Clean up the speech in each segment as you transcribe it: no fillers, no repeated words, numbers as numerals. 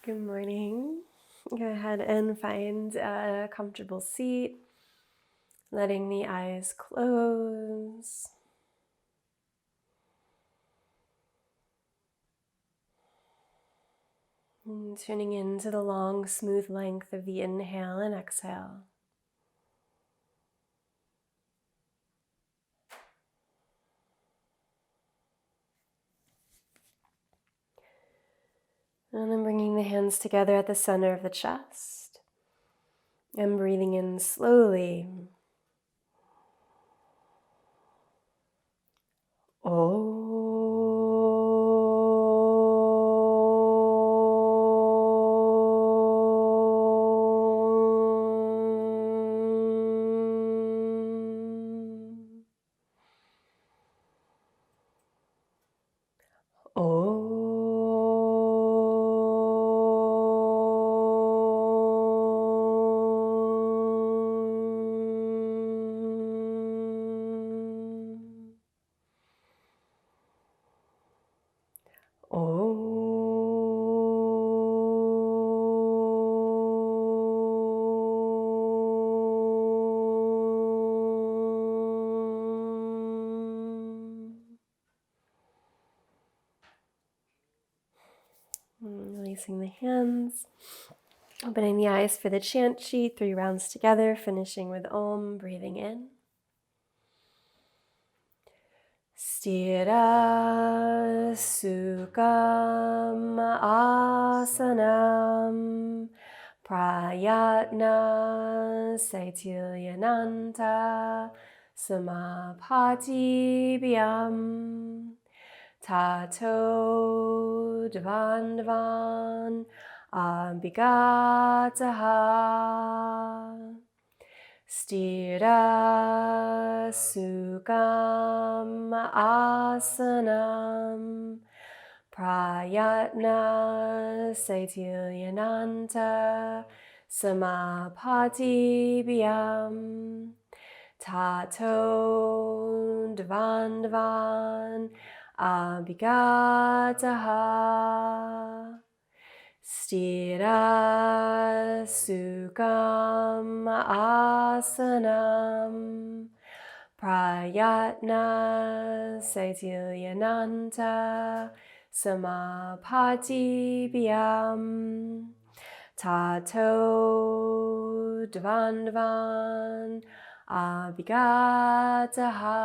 Good morning. Go ahead and find a comfortable seat, letting the eyes close. And tuning into the long, smooth length of the inhale and exhale. And then bringing the hands together at the center of the chest. And breathing in slowly. Releasing the hands, opening the eyes for the chant sheet, 3 rounds together, finishing with Om, breathing in. Sthira Sukham Asanam Prayatna Saitilyananta Samapatibhyam Tato Dvan Abhigataha Sthira Sukham Asanam Prayatna Saitilyananta Samapatibhyam Tato Dvan Abhigataha Sthira Sukham Asanam Prayatna Saitilyananta Samapatibhyam Tato Dvan Abhigataha.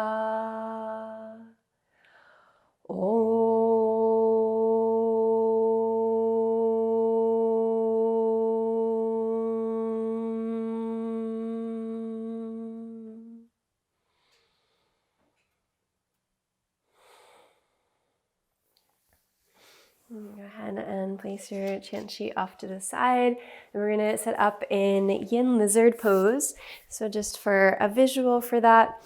Go ahead and place your chant sheet off to the side. And we're going to set up in yin lizard pose. So just for a visual for that,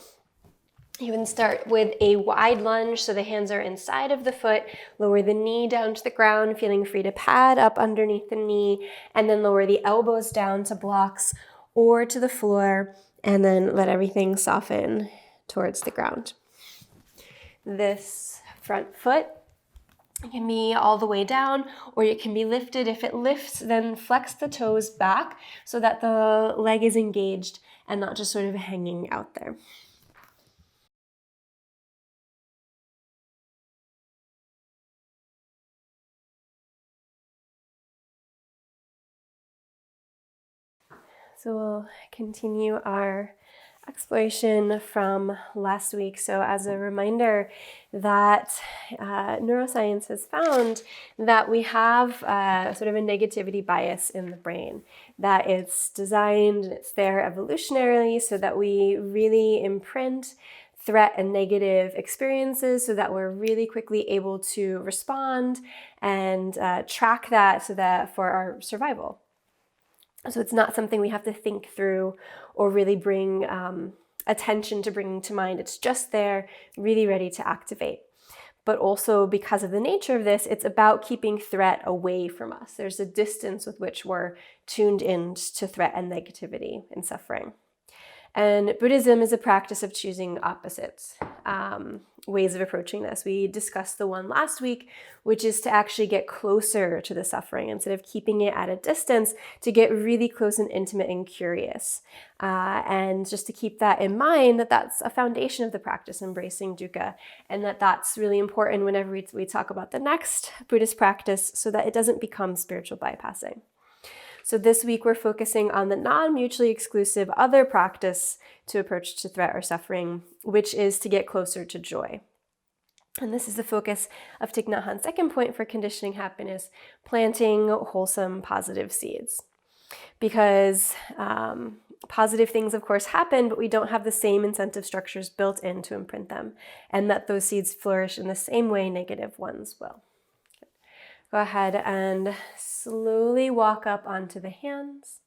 you can start with a wide lunge, so the hands are inside of the foot. Lower the knee down to the ground, feeling free to pad up underneath the knee, and then lower the elbows down to blocks or to the floor, and then let everything soften towards the ground. This front foot can be all the way down, or it can be lifted. If it lifts, then flex the toes back so that the leg is engaged and not just sort of hanging out there. So we'll continue our exploration from last week. So as a reminder that neuroscience has found that we have sort of a negativity bias in the brain, that it's designed, it's there evolutionarily so that we really imprint threat and negative experiences so that we're really quickly able to respond and track that so that for our survival. So it's not something we have to think through or really bring attention to bringing to mind. It's just there, really ready to activate. But also because of the nature of this, it's about keeping threat away from us. There's a distance with which we're tuned in to threat and negativity and suffering. And Buddhism is a practice of choosing opposites, ways of approaching this. We discussed the one last week, which is to actually get closer to the suffering instead of keeping it at a distance, to get really close and intimate and curious. And just to keep that in mind, that that's a foundation of the practice, embracing dukkha, and that that's really important whenever we talk about the next Buddhist practice, so that it doesn't become spiritual bypassing. So this week we're focusing on the non-mutually exclusive other practice to approach to threat or suffering, which is to get closer to joy. And this is the focus of Thich Nhat Hanh's second point for conditioning happiness, planting wholesome, positive seeds. Because positive things, of course, happen, but we don't have the same incentive structures built in to imprint them, and that those seeds flourish in the same way negative ones will. Go ahead and slowly walk up onto the hands,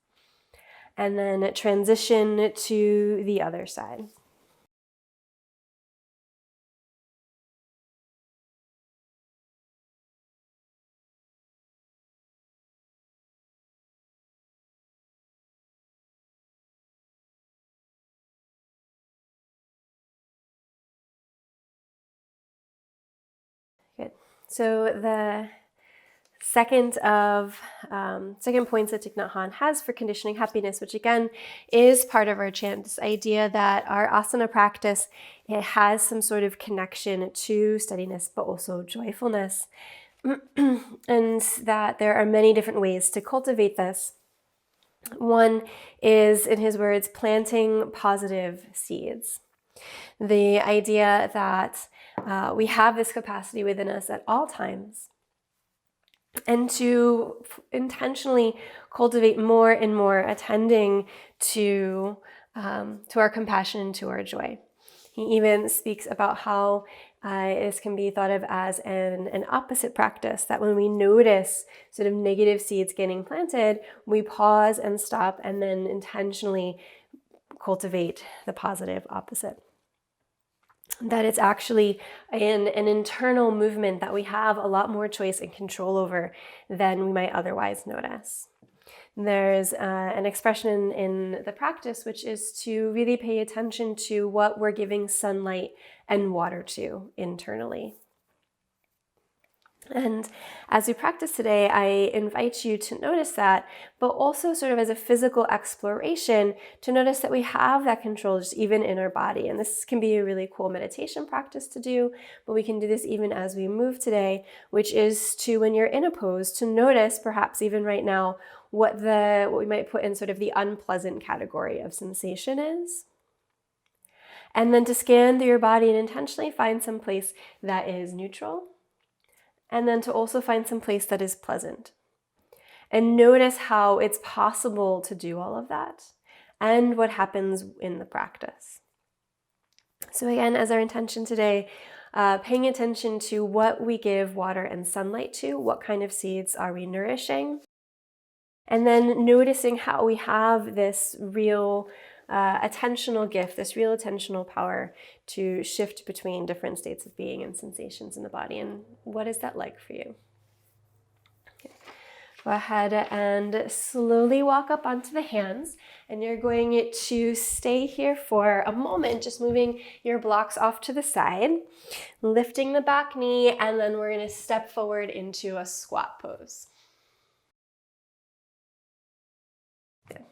and then transition to the other side. Good. So the second points that Thich Nhat Hanh has for conditioning happiness, which again is part of our chant, this idea that our asana practice, it has some sort of connection to steadiness, but also joyfulness, and that there are many different ways to cultivate this. One is, in his words, planting positive seeds. The idea that we have this capacity within us at all times, and to intentionally cultivate more and more attending to our compassion and to our joy. He even speaks about how this can be thought of as an opposite practice, that when we notice sort of negative seeds getting planted, we pause and stop and then intentionally cultivate the positive opposite. That it's actually an internal movement that we have a lot more choice and control over than we might otherwise notice. There's an expression in the practice, which is to really pay attention to what we're giving sunlight and water to internally. And as we practice today, I invite you to notice that, but also sort of as a physical exploration, to notice that we have that control just even in our body. And this can be a really cool meditation practice to do, but we can do this even as we move today, which is to, when you're in a pose, to notice, perhaps even right now, what we might put in sort of the unpleasant category of sensation is. And then to scan through your body and intentionally find some place that is neutral. And then to also find some place that is pleasant. And notice how it's possible to do all of that and what happens in the practice. So again, as our intention today, paying attention to what we give water and sunlight to, what kind of seeds are we nourishing? And then noticing how we have this real attentional gift, this real attentional power to shift between different states of being and sensations in the body. And what is that like for you? Okay. Go ahead and slowly walk up onto the hands, and you're going to stay here for a moment, just moving your blocks off to the side, lifting the back knee, and then we're going to step forward into a squat pose.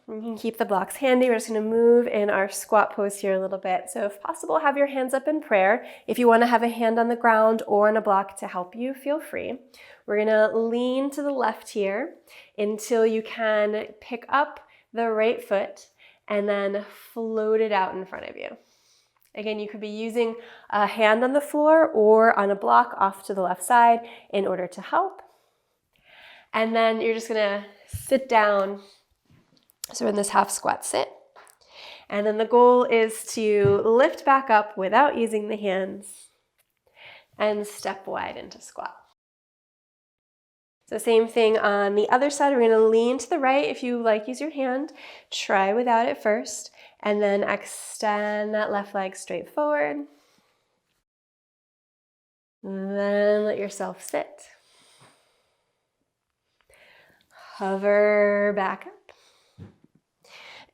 You can keep the blocks handy. We're just going to move in our squat pose here a little bit. So if possible, have your hands up in prayer. If you want to have a hand on the ground or on a block to help you, feel free. We're going to lean to the left here until you can pick up the right foot and then float it out in front of you. Again, you could be using a hand on the floor or on a block off to the left side in order to help. And then you're just going to sit down. So we're in this half squat sit. And then the goal is to lift back up without using the hands and step wide into squat. So same thing on the other side. We're going to lean to the right. If you like, use your hand. Try without it first. And then extend that left leg straight forward. Then let yourself sit. Hover back up.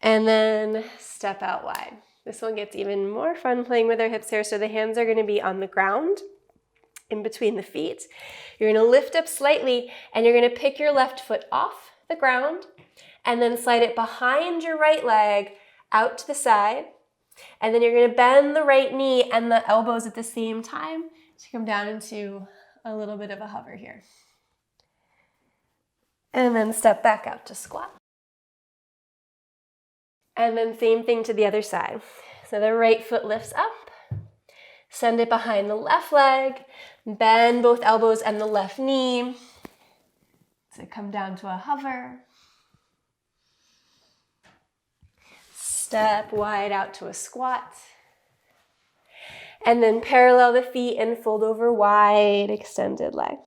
And then step out wide. This one gets even more fun playing with our hips here. So the hands are going to be on the ground in between the feet. You're going to lift up slightly and you're going to pick your left foot off the ground and then slide it behind your right leg out to the side. And then you're going to bend the right knee and the elbows at the same time to come down into a little bit of a hover here. And then step back out to squat. And then same thing to the other side. So the right foot lifts up, send it behind the left leg, bend both elbows and the left knee. So come down to a hover. Step wide out to a squat. And then parallel the feet and fold over wide, extended leg.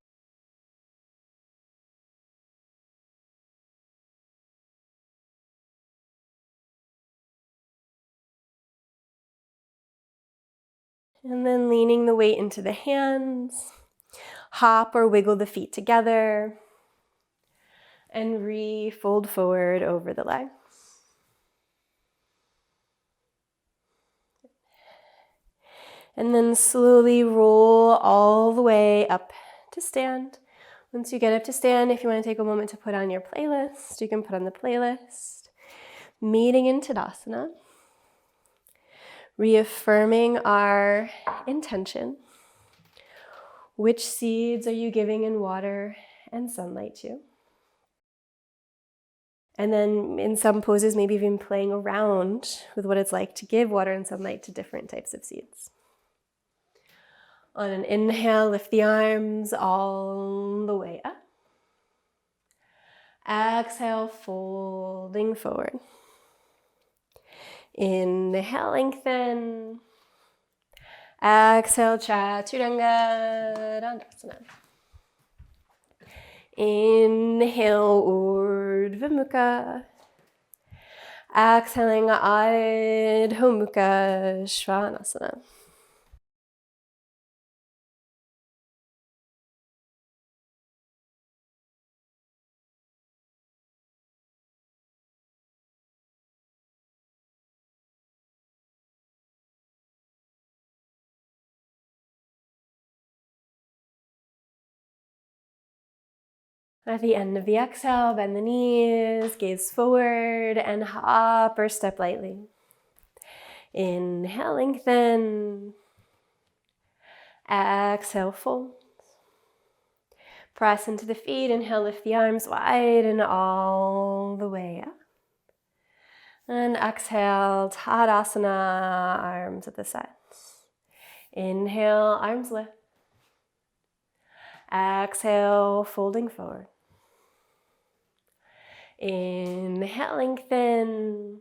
And then leaning the weight into the hands, hop or wiggle the feet together, and re-fold forward over the legs. And then slowly roll all the way up to stand. Once you get up to stand, if you want to take a moment to put on your playlist, you can put on the playlist. Meeting in Tadasana. Reaffirming our intention. Which seeds are you giving in water and sunlight to? And then in some poses, maybe even playing around with what it's like to give water and sunlight to different types of seeds. On an inhale, lift the arms all the way up. Exhale, folding forward. Inhale, lengthen. Exhale, Chaturanga Dandasana. Inhale, Urdhva Mukha. Exhaling, Adho Mukha Svanasana. At the end of the exhale, bend the knees, gaze forward, and hop or step lightly. Inhale, lengthen. Exhale, fold. Press into the feet. Inhale, lift the arms wide and all the way up. And exhale, Tadasana, arms at the sides. Inhale, arms lift. Exhale, folding forward. Inhale, lengthen.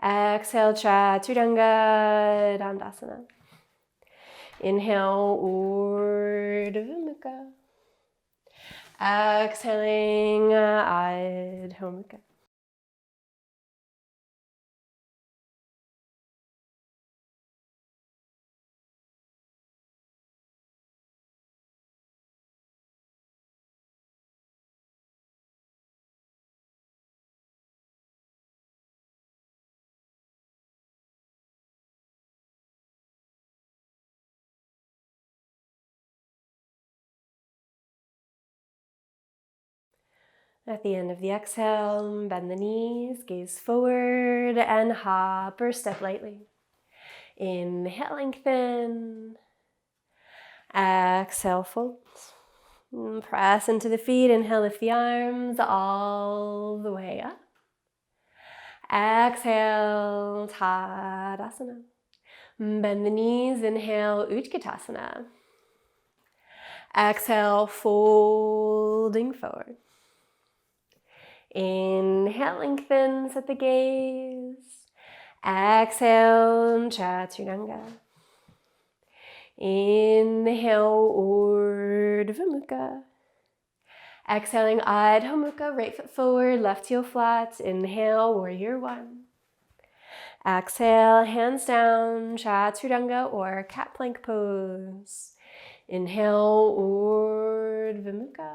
Exhale, Chaturanga Dandasana. Inhale, Urdhva Mukha. Exhaling, Adho Mukha. At the end of the exhale, bend the knees, gaze forward, and hop or step lightly. Inhale, lengthen. Exhale, fold. Press into the feet. Inhale, lift the arms all the way up. Exhale, Tadasana. Bend the knees. Inhale, Utkatasana. Exhale, folding forward. Inhale, lengthen, set the gaze. Exhale, Chaturanga. Inhale, Urdhva Mukha. Exhaling, Adho Mukha, right foot forward, left heel flat. Inhale, Warrior One. Exhale, hands down, Chaturanga or cat plank pose. Inhale, Urdhva Mukha.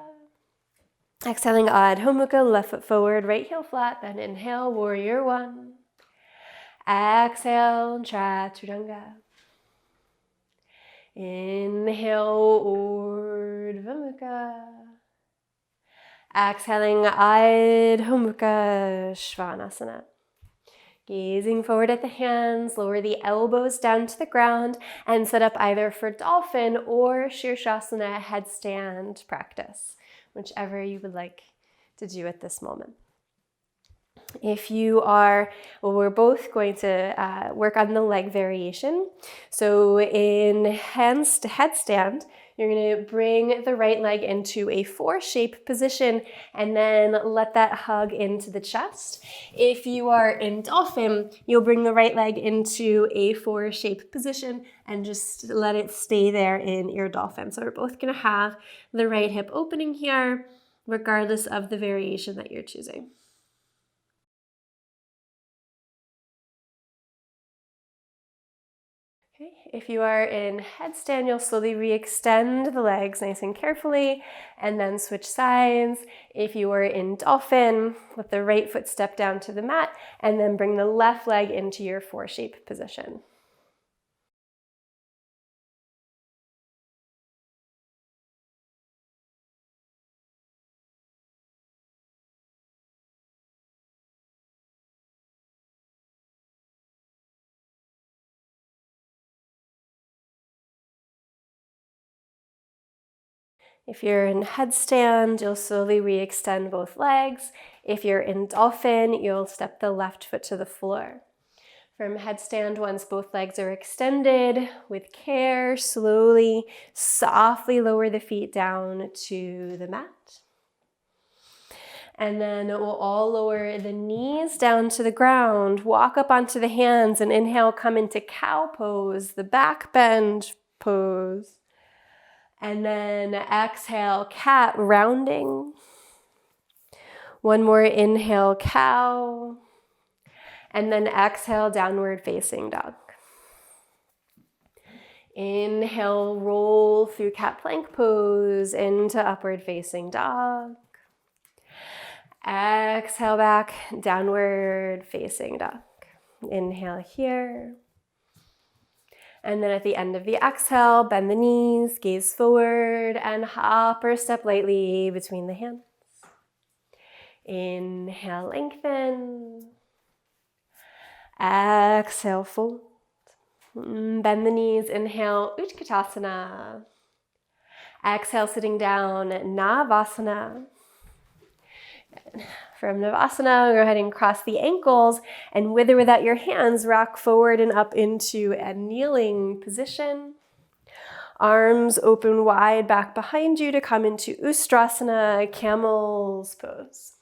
Exhaling Adho Mukha, left foot forward, right heel flat. Then inhale, Warrior One. Exhale, Chaturanga. Inhale, Urdhva Mukha. Exhaling Adho Mukha, Svanasana. Gazing forward at the hands, lower the elbows down to the ground and set up either for dolphin or Shirshasana headstand practice, whichever you would like to do at this moment. If you are, well, we're both going to work on the leg variation. So in headstand, you're going to bring the right leg into a 4-shape position and then let that hug into the chest. If you are in dolphin, you'll bring the right leg into a 4-shape position and just let it stay there in your dolphin. So we're both going to have the right hip opening here, regardless of the variation that you're choosing. Okay. If you are in headstand, you'll slowly re-extend the legs nice and carefully and then switch sides. If you are in dolphin, let the right foot step down to the mat and then bring the left leg into your 4-shape position. If you're in headstand, you'll slowly re-extend both legs. If you're in dolphin, you'll step the left foot to the floor. From headstand, once both legs are extended, with care, slowly, softly lower the feet down to the mat. And then we'll all lower the knees down to the ground, walk up onto the hands, and inhale, come into cow pose, the back bend pose. And then exhale, cat rounding. One more inhale, cow. And then exhale, downward facing dog. Inhale, roll through cat plank pose into upward facing dog. Exhale back, downward facing dog. Inhale here. And then at the end of the exhale, bend the knees, gaze forward, and hop or step lightly between the hands. Inhale, lengthen. Exhale, fold. Bend the knees, inhale, Utkatasana. Exhale, sitting down, Navasana. From Navasana, go ahead and cross the ankles and with or without your hands, rock forward and up into a kneeling position. Arms open wide back behind you to come into Ustrasana, camel's pose.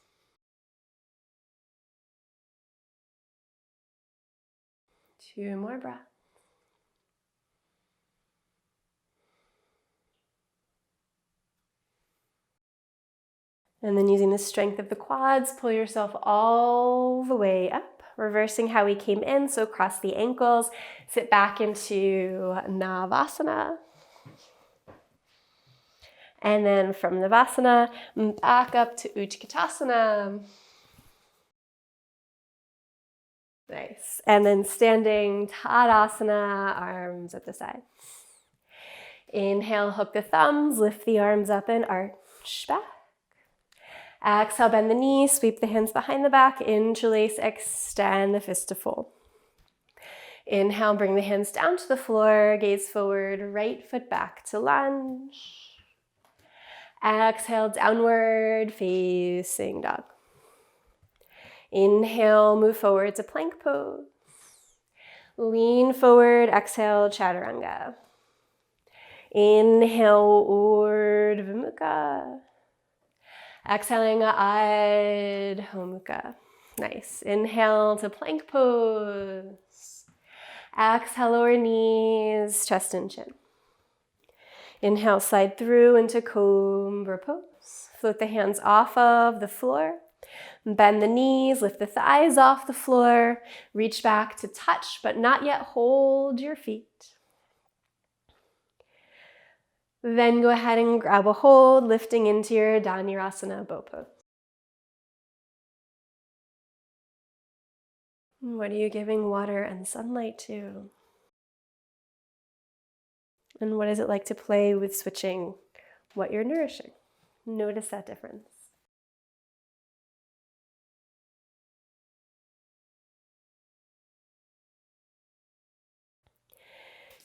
Two more breaths. And then using the strength of the quads, pull yourself all the way up, reversing how we came in. So cross the ankles, sit back into Navasana. And then from Navasana, back up to Utkatasana. Nice. And then standing Tadasana, arms at the side. Inhale, hook the thumbs, lift the arms up and arch back. Exhale, bend the knees, sweep the hands behind the back, interlace, extend the fist to fold. Inhale, bring the hands down to the floor, gaze forward, right foot back to lunge. Exhale, downward facing dog. Inhale, move forward to plank pose. Lean forward, exhale, chaturanga. Inhale, Urdhva Mukha. Exhaling, Adho Mukha. Nice. Inhale to plank pose. Exhale, lower knees, chest and chin. Inhale, slide through into cobra pose. Float the hands off of the floor. Bend the knees, lift the thighs off the floor. Reach back to touch, but not yet hold your feet. Then go ahead and grab a hold, lifting into your Dhanurasana bow pose. What are you giving water and sunlight to? And what is it like to play with switching what you're nourishing? Notice that difference.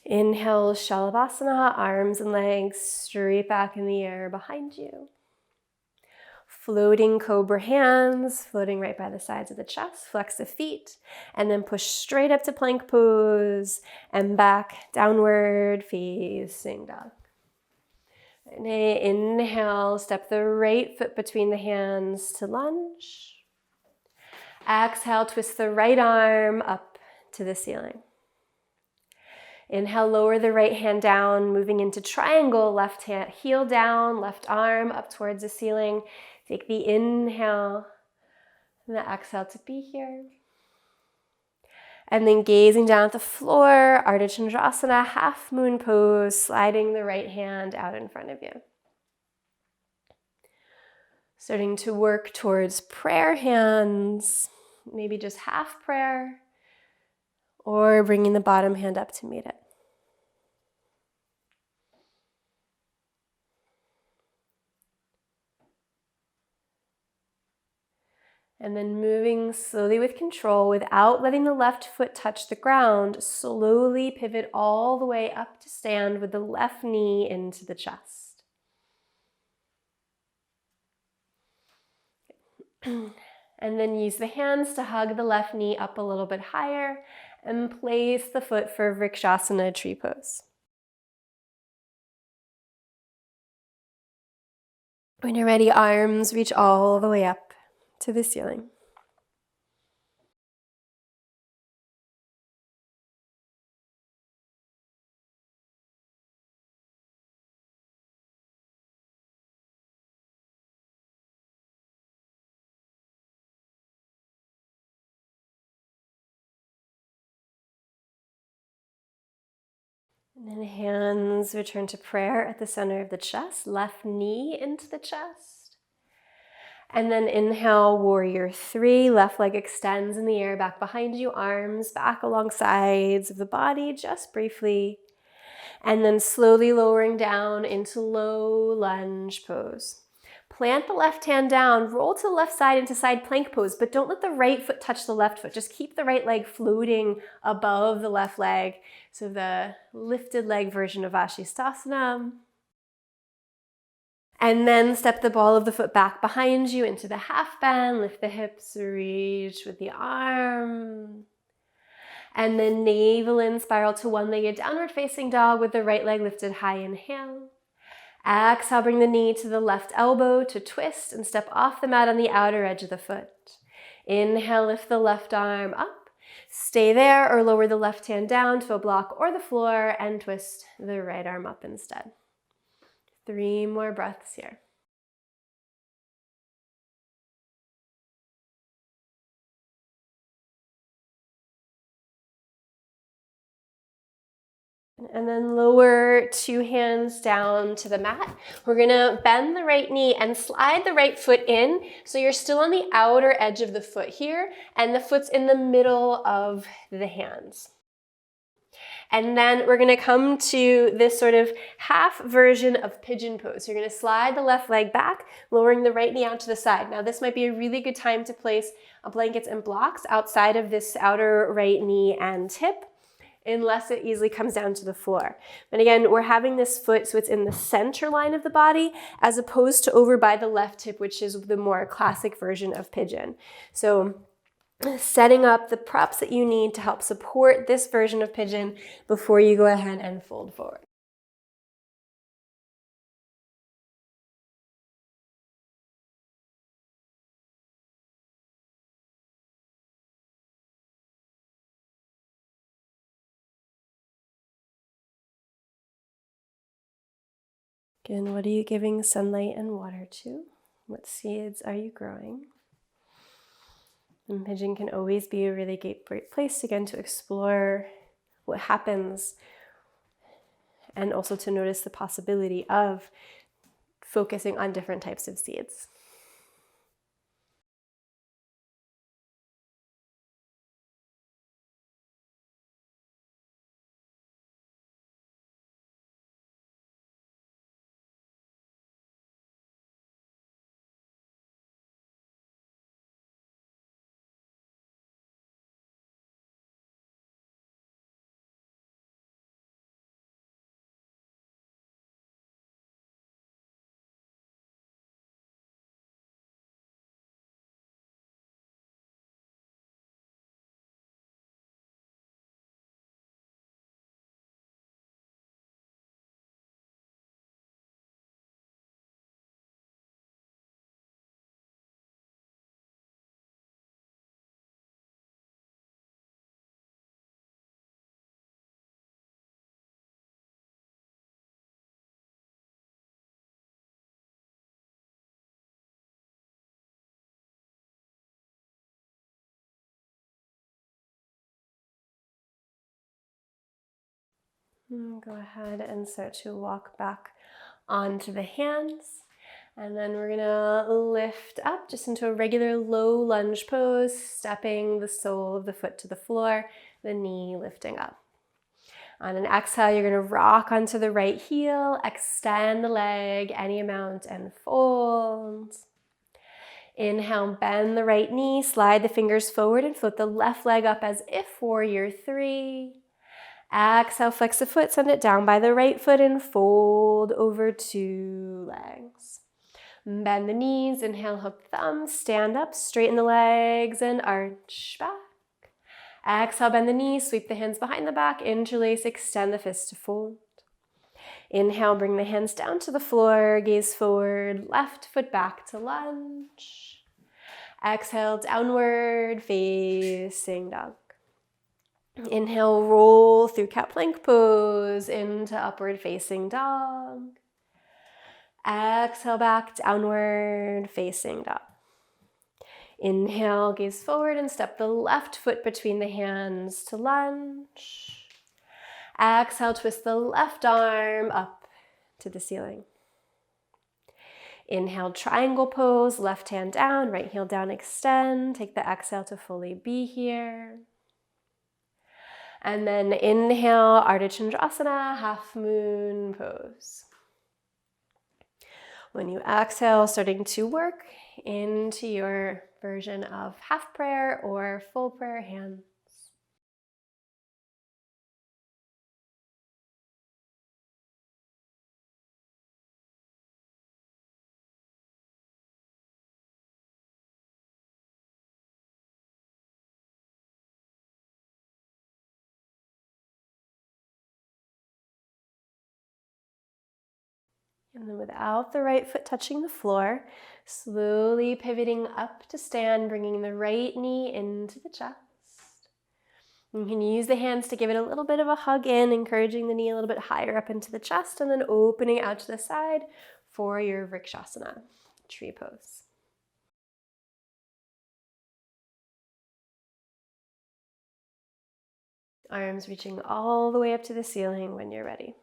Inhale, Shalavasana, arms and legs straight back in the air behind you. Floating cobra hands, floating right by the sides of the chest, flex the feet, and then push straight up to plank pose and back, downward facing dog. And inhale, step the right foot between the hands to lunge. Exhale, twist the right arm up to the ceiling. Inhale, lower the right hand down, moving into triangle, left hand, heel down, left arm up towards the ceiling. Take the inhale and the exhale to be here. And then gazing down at the floor, Ardha Chandrasana, half moon pose, sliding the right hand out in front of you. Starting to work towards prayer hands, maybe just half prayer, or bringing the bottom hand up to meet it. And then moving slowly with control without letting the left foot touch the ground, slowly pivot all the way up to stand with the left knee into the chest. And then use the hands to hug the left knee up a little bit higher and place the foot for Vrikshasana, tree pose. When you're ready, arms reach all the way up to the ceiling. And then hands return to prayer at the center of the chest, left knee into the chest. And then inhale, warrior three, left leg extends in the air back behind you, arms back along sides of the body, just briefly. And then slowly lowering down into low lunge pose. Plant the left hand down, roll to the left side into side plank pose, but don't let the right foot touch the left foot. Just keep the right leg floating above the left leg. So the lifted leg version of Vashisthasana. And then step the ball of the foot back behind you into the half bend, lift the hips, reach with the arm. And then navel in, spiral to one-legged downward facing dog with the right leg lifted high, inhale. Exhale, bring the knee to the left elbow to twist and step off the mat on the outer edge of the foot. Inhale, lift the left arm up. Stay there or lower the left hand down to a block or the floor and twist the right arm up instead. 3 more breaths here. And then lower 2 hands down to the mat. We're gonna bend the right knee and slide the right foot in. So you're still on the outer edge of the foot here, and the foot's in the middle of the hands. And then we're gonna come to this sort of half version of pigeon pose. So you're gonna slide the left leg back, lowering the right knee out to the side. Now this might be a really good time to place blankets and blocks outside of this outer right knee and hip, unless it easily comes down to the floor. But again, we're having this foot so it's in the center line of the body as opposed to over by the left hip, which is the more classic version of pigeon. So setting up the props that you need to help support this version of pigeon before you go ahead and fold forward. Again, what are you giving sunlight and water to? What seeds are you growing? And pigeon can always be a really great place again to explore what happens and also to notice the possibility of focusing on different types of seeds. Go ahead and start to walk back onto the hands. And then we're gonna lift up just into a regular low lunge pose, stepping the sole of the foot to the floor, the knee lifting up. On an exhale, you're gonna rock onto the right heel, extend the leg any amount and fold. Inhale, bend the right knee, slide the fingers forward and float the left leg up as if warrior three. Exhale, flex the foot, send it down by the right foot and fold over two legs. Bend the knees, inhale, hook the thumbs, stand up, straighten the legs and arch back. Exhale, bend the knees, sweep the hands behind the back, interlace, extend the fists to fold. Inhale, bring the hands down to the floor, gaze forward, left foot back to lunge. Exhale, downward facing dog. Inhale, roll through cat plank pose into upward facing dog. Exhale, back, downward facing dog. Inhale, gaze forward and step the left foot between the hands to lunge. Exhale, twist the left arm up to the ceiling. Inhale, triangle pose, left hand down, right heel down, extend. Take the exhale to fully be here. And then inhale, Ardha Chandrasana, half moon pose. When you exhale, starting to work into your version of half prayer or full prayer hands. And then without the right foot touching the floor, slowly pivoting up to stand, bringing the right knee into the chest. You can use the hands to give it a little bit of a hug in, encouraging the knee a little bit higher up into the chest, and then opening out to the side for your Vrikshasana, tree pose. Arms reaching all the way up to the ceiling when you're ready.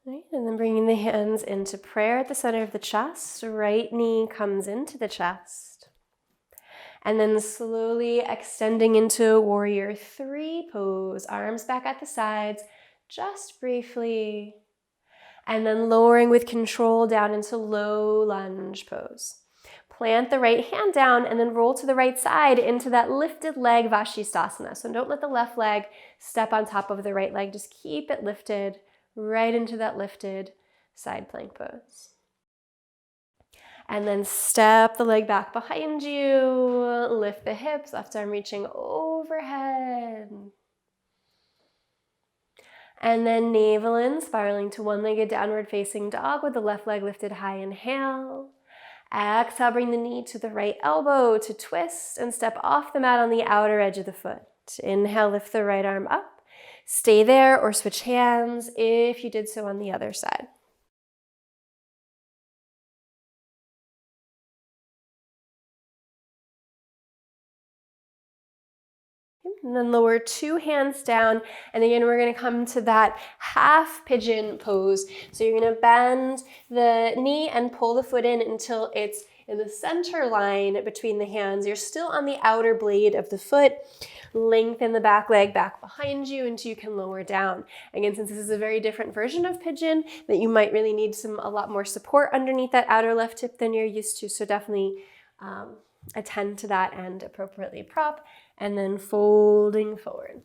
Right, and then bringing the hands into prayer at the center of the chest. Right knee comes into the chest. And then slowly extending into warrior three pose. Arms back at the sides, just briefly. And then lowering with control down into low lunge pose. Plant the right hand down and then roll to the right side into that lifted leg Vashisthasana. So don't let the left leg step on top of the right leg. Just keep it lifted right into that lifted side plank pose. And then step the leg back behind you, lift the hips, left arm reaching overhead. And then navel in, spiraling to one-legged downward facing dog with the left leg lifted high. Inhale. Exhale, bring the knee to the right elbow to twist and step off the mat on the outer edge of the foot. Inhale, lift the right arm up. Stay there or switch hands if you did so on the other side. And then lower 2 hands down. And again, we're going to come to that half pigeon pose. So you're going to bend the knee and pull the foot in until it's in the center line between the hands. You're still on the outer blade of the foot. Lengthen the back leg back behind you until you can lower down. Again, since this is a very different version of pigeon, that you might really need a lot more support underneath that outer left hip than you're used to. So definitely attend to that and appropriately prop. And then folding forward.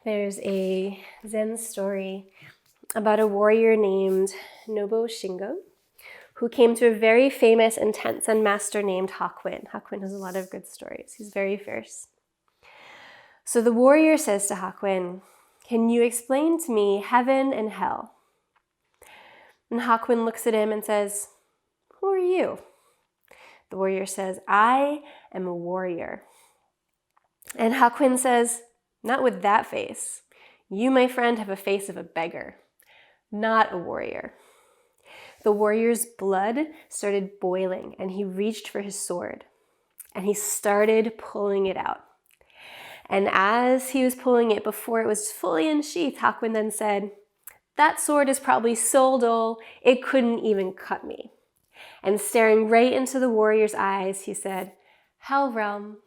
There's a Zen story about a warrior named Nobo Shingo, who came to a very famous and tense Zen master named Hakuin. Hakuin has a lot of good stories. He's very fierce. So the warrior says to Hakuin, "Can you explain to me heaven and hell?" And Hakuin looks at him and says, "Who are you?" The warrior says, "I am a warrior." And Hakuin says, "Not with that face. You, my friend, have a face of a beggar, not a warrior." The warrior's blood started boiling, and he reached for his sword, and he started pulling it out. And as he was pulling it, before it was fully unsheathed, Hakuin then said, "That sword is probably so dull, it couldn't even cut me." And staring right into the warrior's eyes, he said, "Hell realm."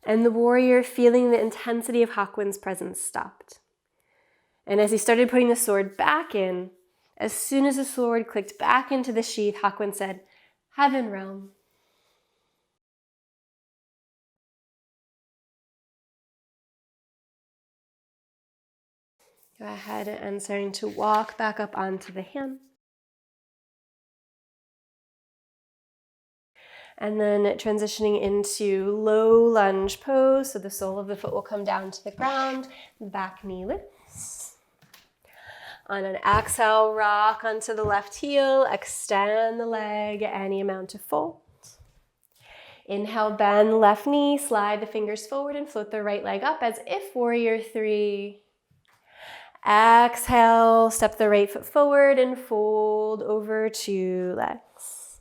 And the warrior, feeling the intensity of Hakuin's presence, stopped. And as he started putting the sword back in, as soon as the sword clicked back into the sheath, Hakuin said, "Heaven realm." Go ahead and starting to walk back up onto the hand. And then transitioning into low lunge pose. So the sole of the foot will come down to the ground, back knee lifts. On an exhale, rock onto the left heel, extend the leg any amount to fold. Inhale, bend the left knee, slide the fingers forward and float the right leg up as if warrior 3. Exhale, step the right foot forward and fold over 2 legs.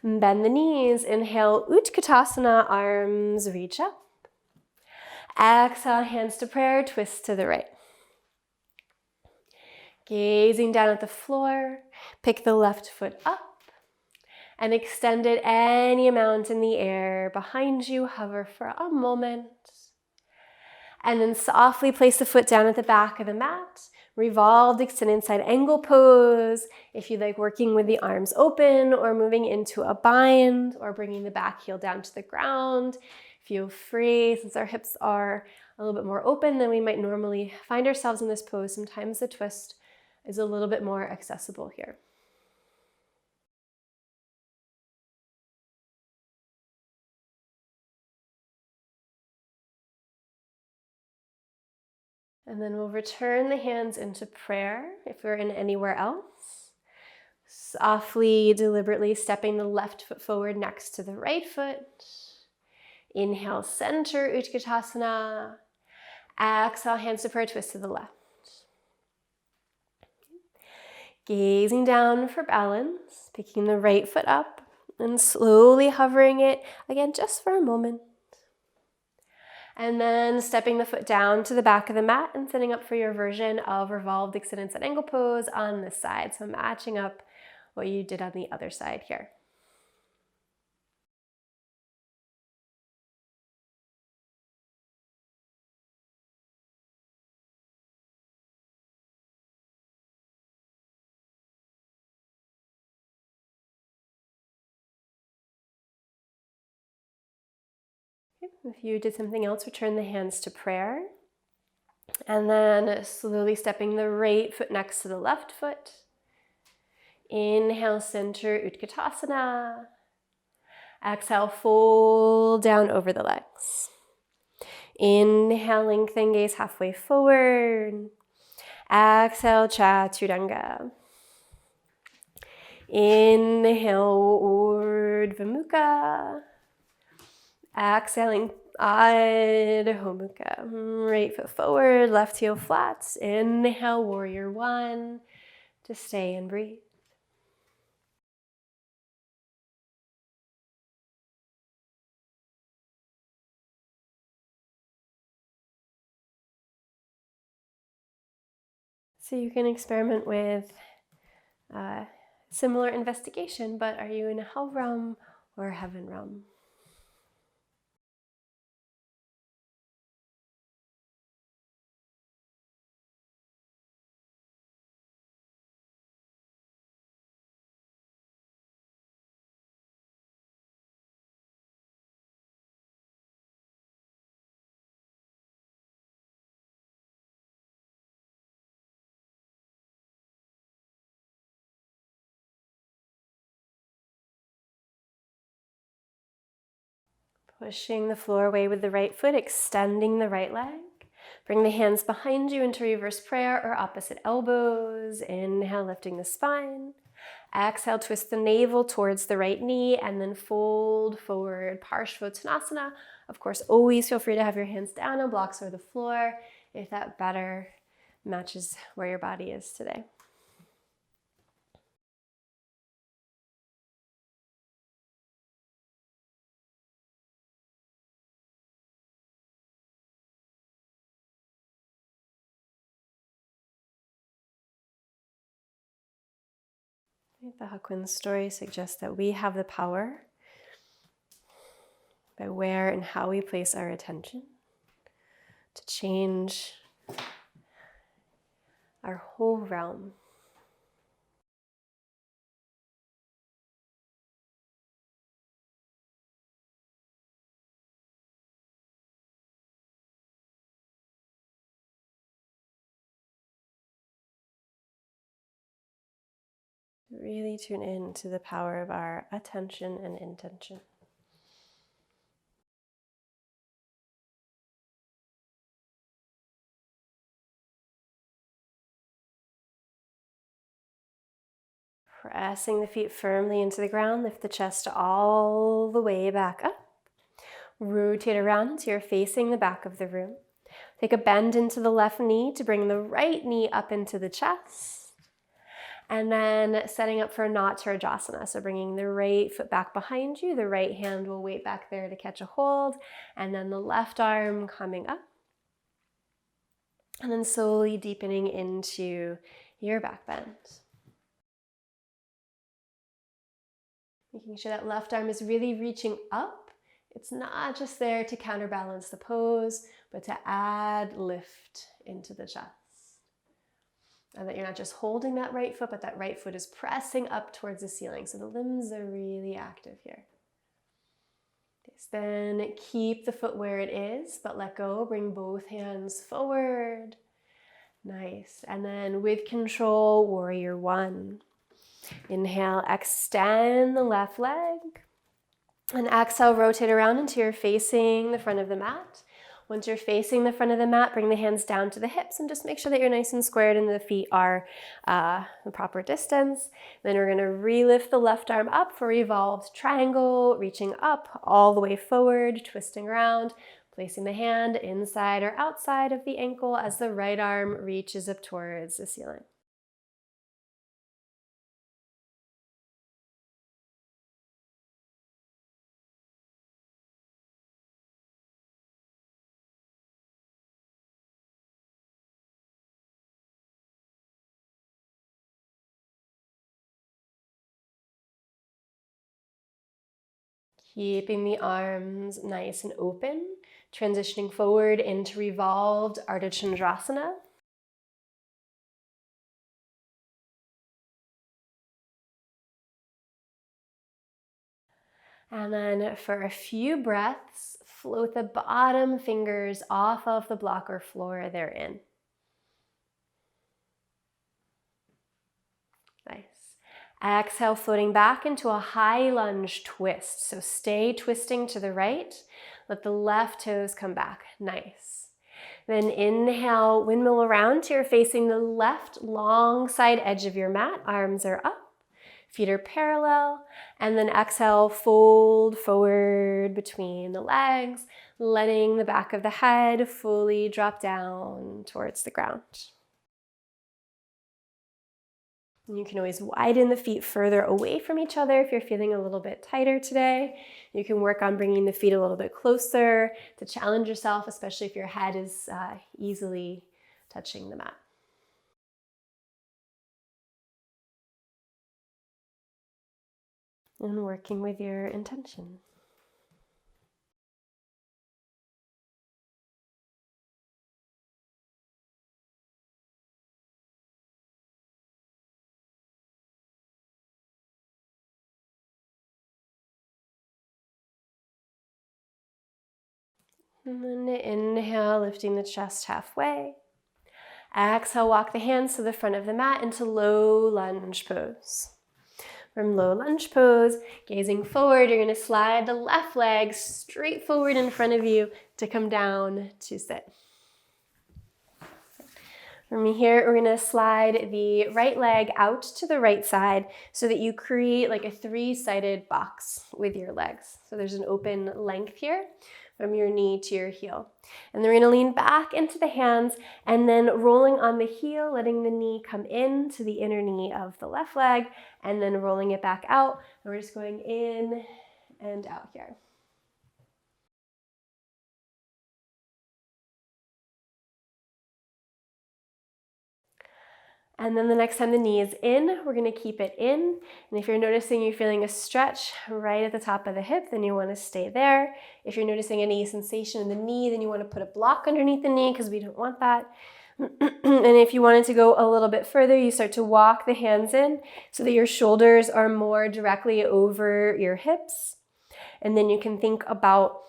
Bend the knees. Inhale, Utkatasana, arms reach up. Exhale, hands to prayer, twist to the right. Gazing down at the floor, pick the left foot up and extend it any amount in the air behind you. Hover for a moment. And then softly place the foot down at the back of the mat. Revolved extended side angle pose. If you like working with the arms open or moving into a bind or bringing the back heel down to the ground, feel free. Since our hips are a little bit more open than we might normally find ourselves in this pose, sometimes the twist is a little bit more accessible here. And then we'll return the hands into prayer if we're in anywhere else. Softly, deliberately stepping the left foot forward next to the right foot. Inhale, center Utkatasana. Exhale, hands to prayer, twist to the left. Gazing down for balance, picking the right foot up and slowly hovering it, again, just for a moment. And then stepping the foot down to the back of the mat and setting up for your version of revolved extended side angle pose on this side. So matching up what you did on the other side here. If you did something else, return the hands to prayer. And then slowly stepping the right foot next to the left foot. Inhale, center, Utkatasana. Exhale, fold down over the legs. Inhale, lengthen gaze halfway forward. Exhale, Chaturanga. Inhale, Urdhva Mukha. Exhaling, Adho Mukha. Right foot forward, left heel flat. Inhale, Warrior One. To stay and breathe. So you can experiment with similar investigation, but are you in a hell realm or a heaven realm? Pushing the floor away with the right foot, extending the right leg. Bring the hands behind you into reverse prayer or opposite elbows. Inhale, lifting the spine. Exhale, twist the navel towards the right knee and then fold forward, parsva uttanasana. Of course, always feel free to have your hands down on blocks or the floor if that better matches where your body is today. The Hakuin story suggests that we have the power by where and how we place our attention to change our whole realm. Really tune in to the power of our attention and intention. Pressing the feet firmly into the ground, lift the chest all the way back up. Rotate around until you're facing the back of the room. Take a bend into the left knee to bring the right knee up into the chest. And then setting up for Natarajasana. So bringing the right foot back behind you, the right hand will wait back there to catch a hold, and then the left arm coming up. And then slowly deepening into your back bend. Making sure that left arm is really reaching up. It's not just there to counterbalance the pose, but to add lift into the chest. And that you're not just holding that right foot, but that right foot is pressing up towards the ceiling. So the limbs are really active here. Then keep the foot where it is, but let go. Bring both hands forward. Nice. And then with control, Warrior One. Inhale, extend the left leg. And exhale, rotate around until you're facing the front of the mat. Once you're facing the front of the mat, bring the hands down to the hips and just make sure that you're nice and squared and the feet are the proper distance. Then we're gonna re-lift the left arm up for revolved triangle, reaching up all the way forward, twisting around, placing the hand inside or outside of the ankle as the right arm reaches up towards the ceiling. Keeping the arms nice and open, transitioning forward into revolved Ardha Chandrasana. And then for a few breaths, float the bottom fingers off of the block or floor they're in. Nice. Exhale, floating back into a high lunge twist. So stay twisting to the right. Let the left toes come back. Nice. Then inhale, windmill around till you're facing the left long side edge of your mat. Arms are up. Feet are parallel, and then exhale, fold forward between the legs, letting the back of the head fully drop down towards the ground. And you can always widen the feet further away from each other if you're feeling a little bit tighter today. You can work on bringing the feet a little bit closer to challenge yourself, especially if your head is easily touching the mat. And working with your intention. And then inhale, lifting the chest halfway. Exhale, walk the hands to the front of the mat into low lunge pose. From low lunge pose, gazing forward, you're going to slide the left leg straight forward in front of you to come down to sit. From here, we're going to slide the right leg out to the right side so that you create like a three-sided box with your legs. So there's an open length here from your knee to your heel. And then we're going to lean back into the hands and then rolling on the heel, letting the knee come in to the inner knee of the left leg and then rolling it back out. And we're just going in and out here. And then the next time the knee is in, we're going to keep it in. And if you're noticing you're feeling a stretch right at the top of the hip, then you want to stay there. If you're noticing any sensation in the knee, then you want to put a block underneath the knee because we don't want that. And if you wanted to go a little bit further, you start to walk the hands in so that your shoulders are more directly over your hips. And then you can think about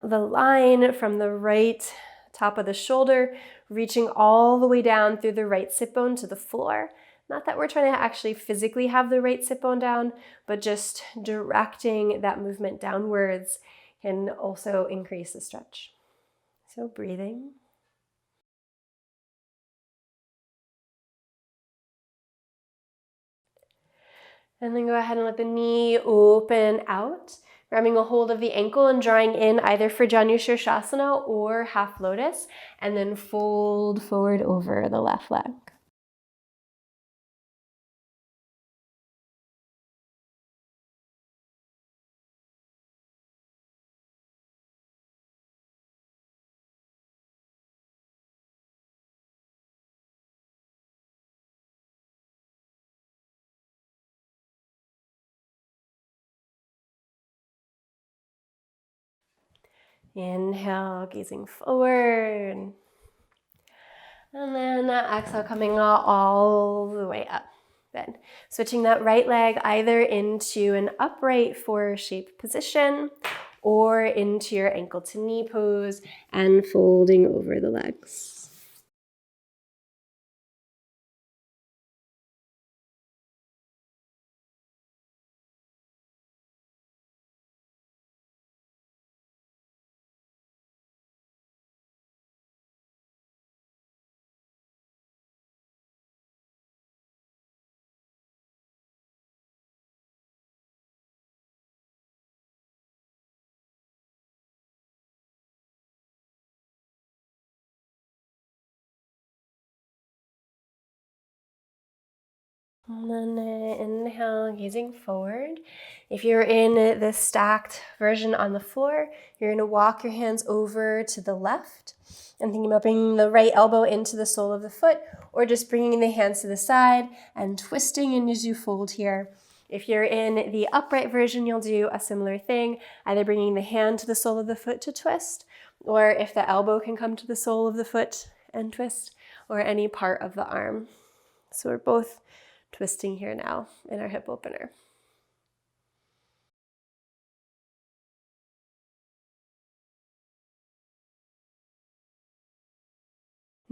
the line from the right top of the shoulder, reaching all the way down through the right sit bone to the floor. Not that we're trying to actually physically have the right sit bone down, but just directing that movement downwards can also increase the stretch. So breathing. And then go ahead and let the knee open out, grabbing a hold of the ankle and drawing in either for Janu Shirshasana or half lotus, and then fold forward over the left leg. Inhale, gazing forward. And then exhale, coming all the way up. Then switching that right leg either into an upright four shape position or into your ankle to knee pose and folding over the legs. And then inhale, gazing forward. If you're in the stacked version on the floor, you're going to walk your hands over to the left and thinking about bringing the right elbow into the sole of the foot or just bringing the hands to the side and twisting in as you fold here. If you're in the upright version, you'll do a similar thing, either bringing the hand to the sole of the foot to twist, or if the elbow can come to the sole of the foot and twist, or any part of the arm. So we're both twisting here now in our hip opener.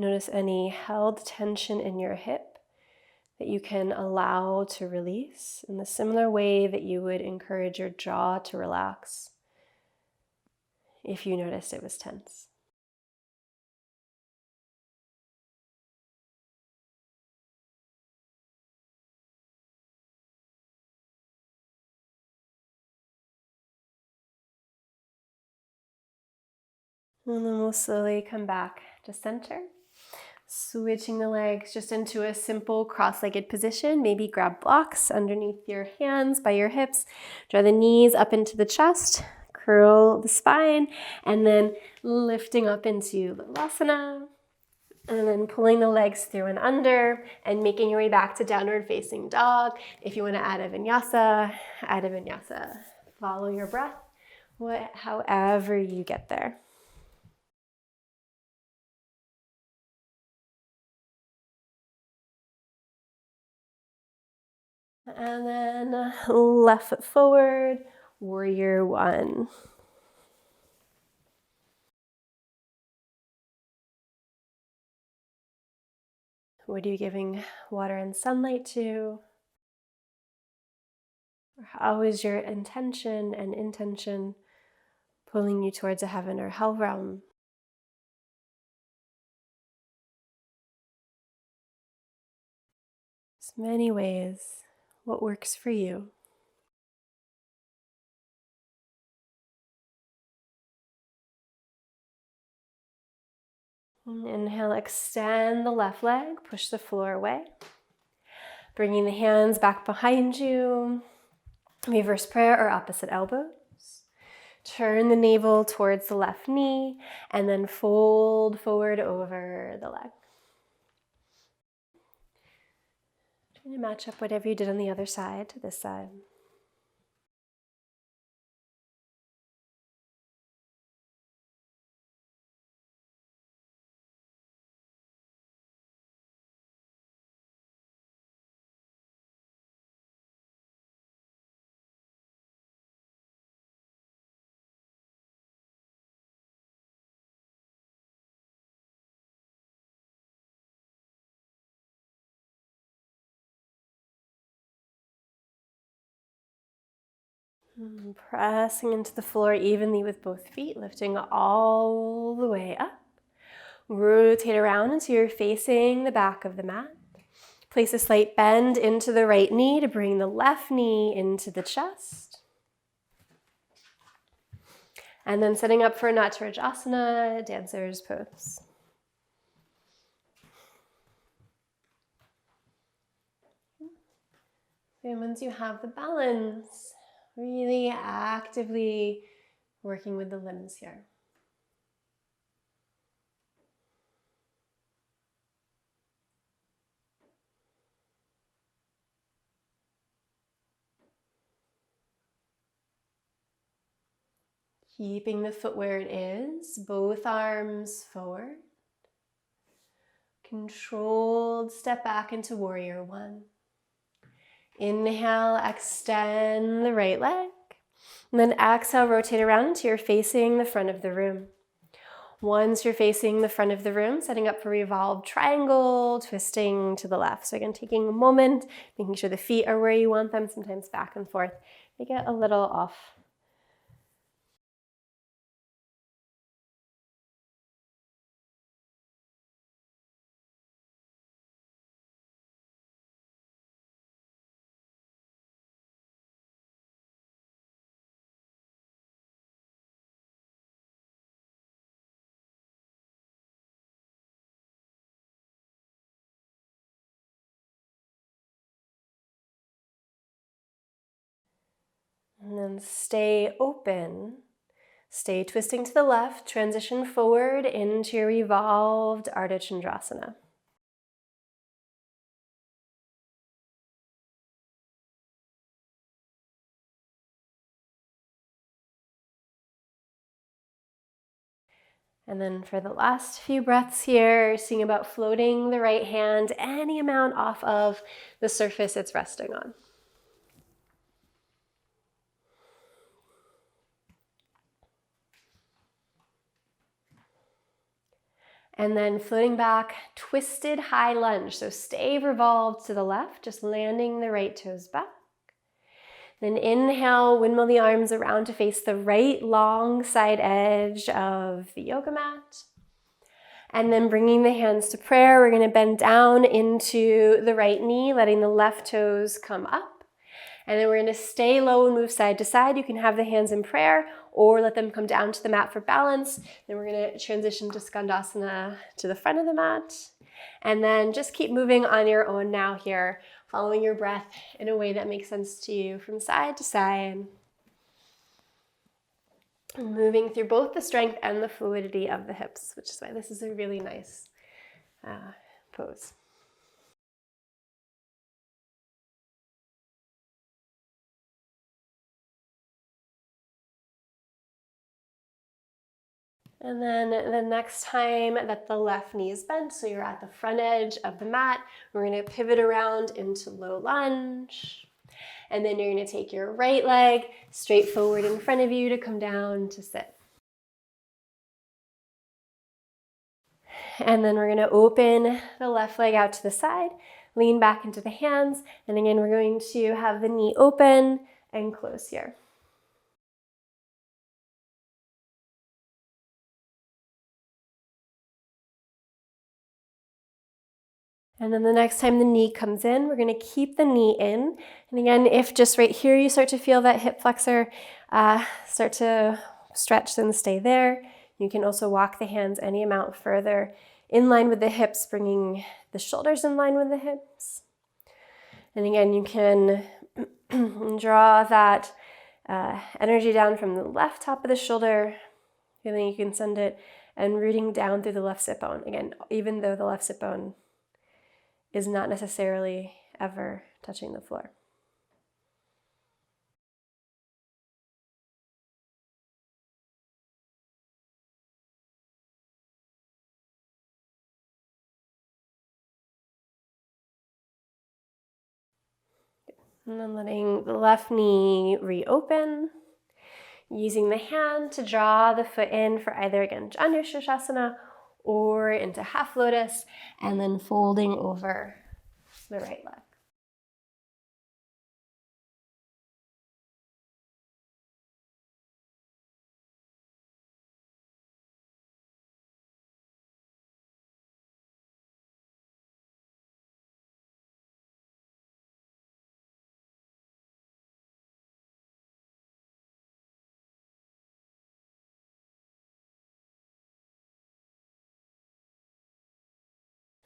Notice any held tension in your hip that you can allow to release in the similar way that you would encourage your jaw to relax if you noticed it was tense. And then we'll slowly come back to center. Switching the legs just into a simple cross-legged position. Maybe grab blocks underneath your hands by your hips. Draw the knees up into the chest. Curl the spine. And then lifting up into galavasana. And then pulling the legs through and under and making your way back to downward facing dog. If you want to add a vinyasa, add a vinyasa. Follow your breath, however you get there. And then left foot forward, warrior one. What are you giving water and sunlight to? Or how is your intention and intention pulling you towards a heaven or hell realm? There's many ways. What works for you? And inhale, extend the left leg, push the floor away. Bringing the hands back behind you. Reverse prayer or opposite elbows. Turn the navel towards the left knee and then fold forward over the leg. Trying to match up whatever you did on the other side to this side. Pressing into the floor evenly with both feet, lifting all the way up. Rotate around until you're facing the back of the mat. Place a slight bend into the right knee to bring the left knee into the chest. And then setting up for Natarajasana, dancer's pose. And once you have the balance, really actively working with the limbs here. Keeping the foot where it is, both arms forward. Controlled step back into warrior one. Inhale, extend the right leg. And then exhale, rotate around until you're facing the front of the room. Once you're facing the front of the room, setting up for revolved triangle, twisting to the left. So again, taking a moment, making sure the feet are where you want them, sometimes back and forth. They get a little off. And then stay open. Stay twisting to the left, transition forward into your revolved Ardha Chandrasana. And then for the last few breaths here, seeing about floating the right hand any amount off of the surface it's resting on. And then floating back, twisted high lunge. So stay revolved to the left, just landing the right toes back. Then inhale, windmill the arms around to face the right long side edge of the yoga mat. And then bringing the hands to prayer, we're going to bend down into the right knee, letting the left toes come up. And then we're going to stay low and move side to side. You can have the hands in prayer or let them come down to the mat for balance. Then we're going to transition to skandasana to the front of the mat. And then just keep moving on your own now here, following your breath in a way that makes sense to you from side to side. Moving through both the strength and the fluidity of the hips, which is why this is a really nice pose. And then the next time that the left knee is bent, so you're at the front edge of the mat, we're going to pivot around into low lunge. And then you're going to take your right leg straight forward in front of you to come down to sit. And then we're going to open the left leg out to the side, lean back into the hands, and again we're going to have the knee open and close here. And then the next time the knee comes in, we're going to keep the knee in. And again, if just right here you start to feel that hip flexor start to stretch, then stay there. You can also walk the hands any amount further in line with the hips, bringing the shoulders in line with the hips. And again, you can draw that energy down from the left top of the shoulder, feeling you can send it and rooting down through the left sit bone. Again, even though the left sit bone is not necessarily ever touching the floor. And then letting the left knee reopen, using the hand to draw the foot in for either, again, Janu Shirshasana or into half lotus, and then folding over the right leg.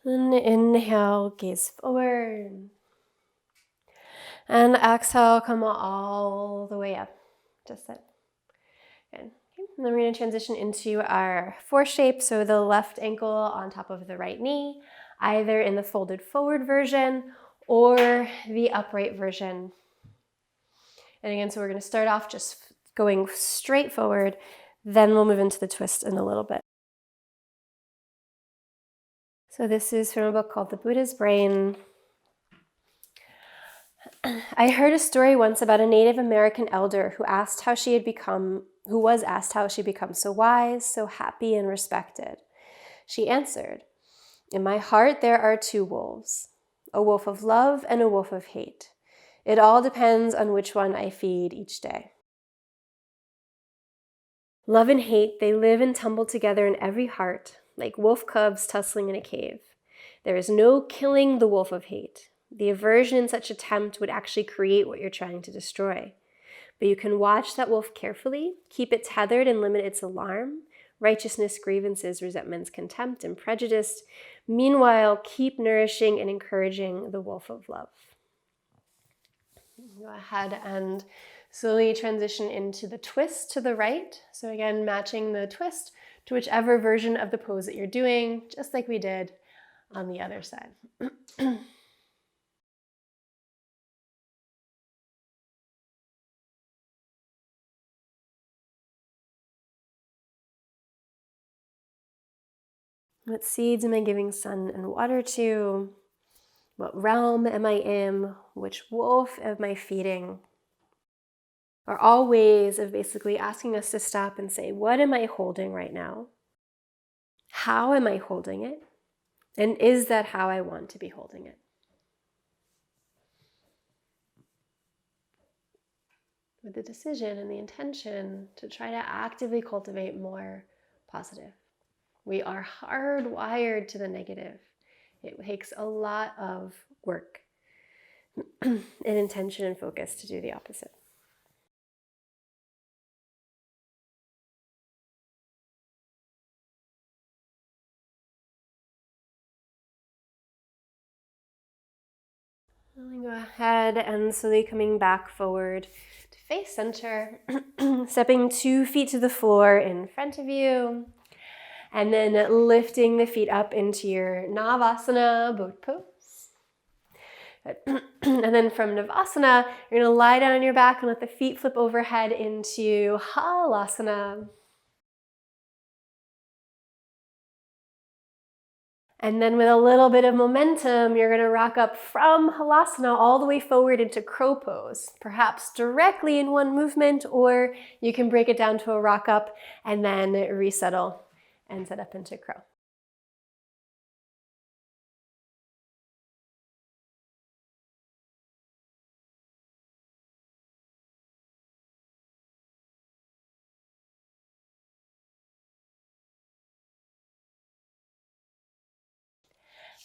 And inhale, gaze forward. And exhale, come all the way up. Just sit. Good. Okay. And then we're going to transition into our four shape. So the left ankle on top of the right knee, either in the folded forward version or the upright version. And again, so we're going to start off just going straight forward. Then we'll move into the twist in a little bit. So this is from a book called The Buddha's Brain. I heard a story once about a Native American elder who was asked how she become so wise, so happy, and respected. She answered, "In my heart there are two wolves, a wolf of love and a wolf of hate. It all depends on which one I feed each day." Love and hate, they live and tumble together in every heart, like wolf cubs tussling in a cave. There is no killing the wolf of hate. The aversion in such attempt would actually create what you're trying to destroy. But you can watch that wolf carefully, keep it tethered and limit its alarm, righteousness, grievances, resentments, contempt, and prejudice. Meanwhile, keep nourishing and encouraging the wolf of love. Go ahead and slowly transition into the twist to the right. So again, matching the twist to whichever version of the pose that you're doing, just like we did on the other side. What seeds am I giving sun and water to? What realm am I in? Which wolf am I feeding? Are all ways of basically asking us to stop and say, what am I holding right now? How am I holding it? And is that how I want to be holding it? With the decision and the intention to try to actively cultivate more positive. We are hardwired to the negative. It takes a lot of work and intention and focus to do the opposite. And go ahead and slowly coming back forward to face center, stepping 2 feet to the floor in front of you, and then lifting the feet up into your Navasana boat pose. And then from Navasana, you're going to lie down on your back and let the feet flip overhead into Halasana. And then with a little bit of momentum, you're going to rock up from Halasana all the way forward into crow pose, perhaps directly in one movement, or you can break it down to a rock up and then resettle and set up into crow.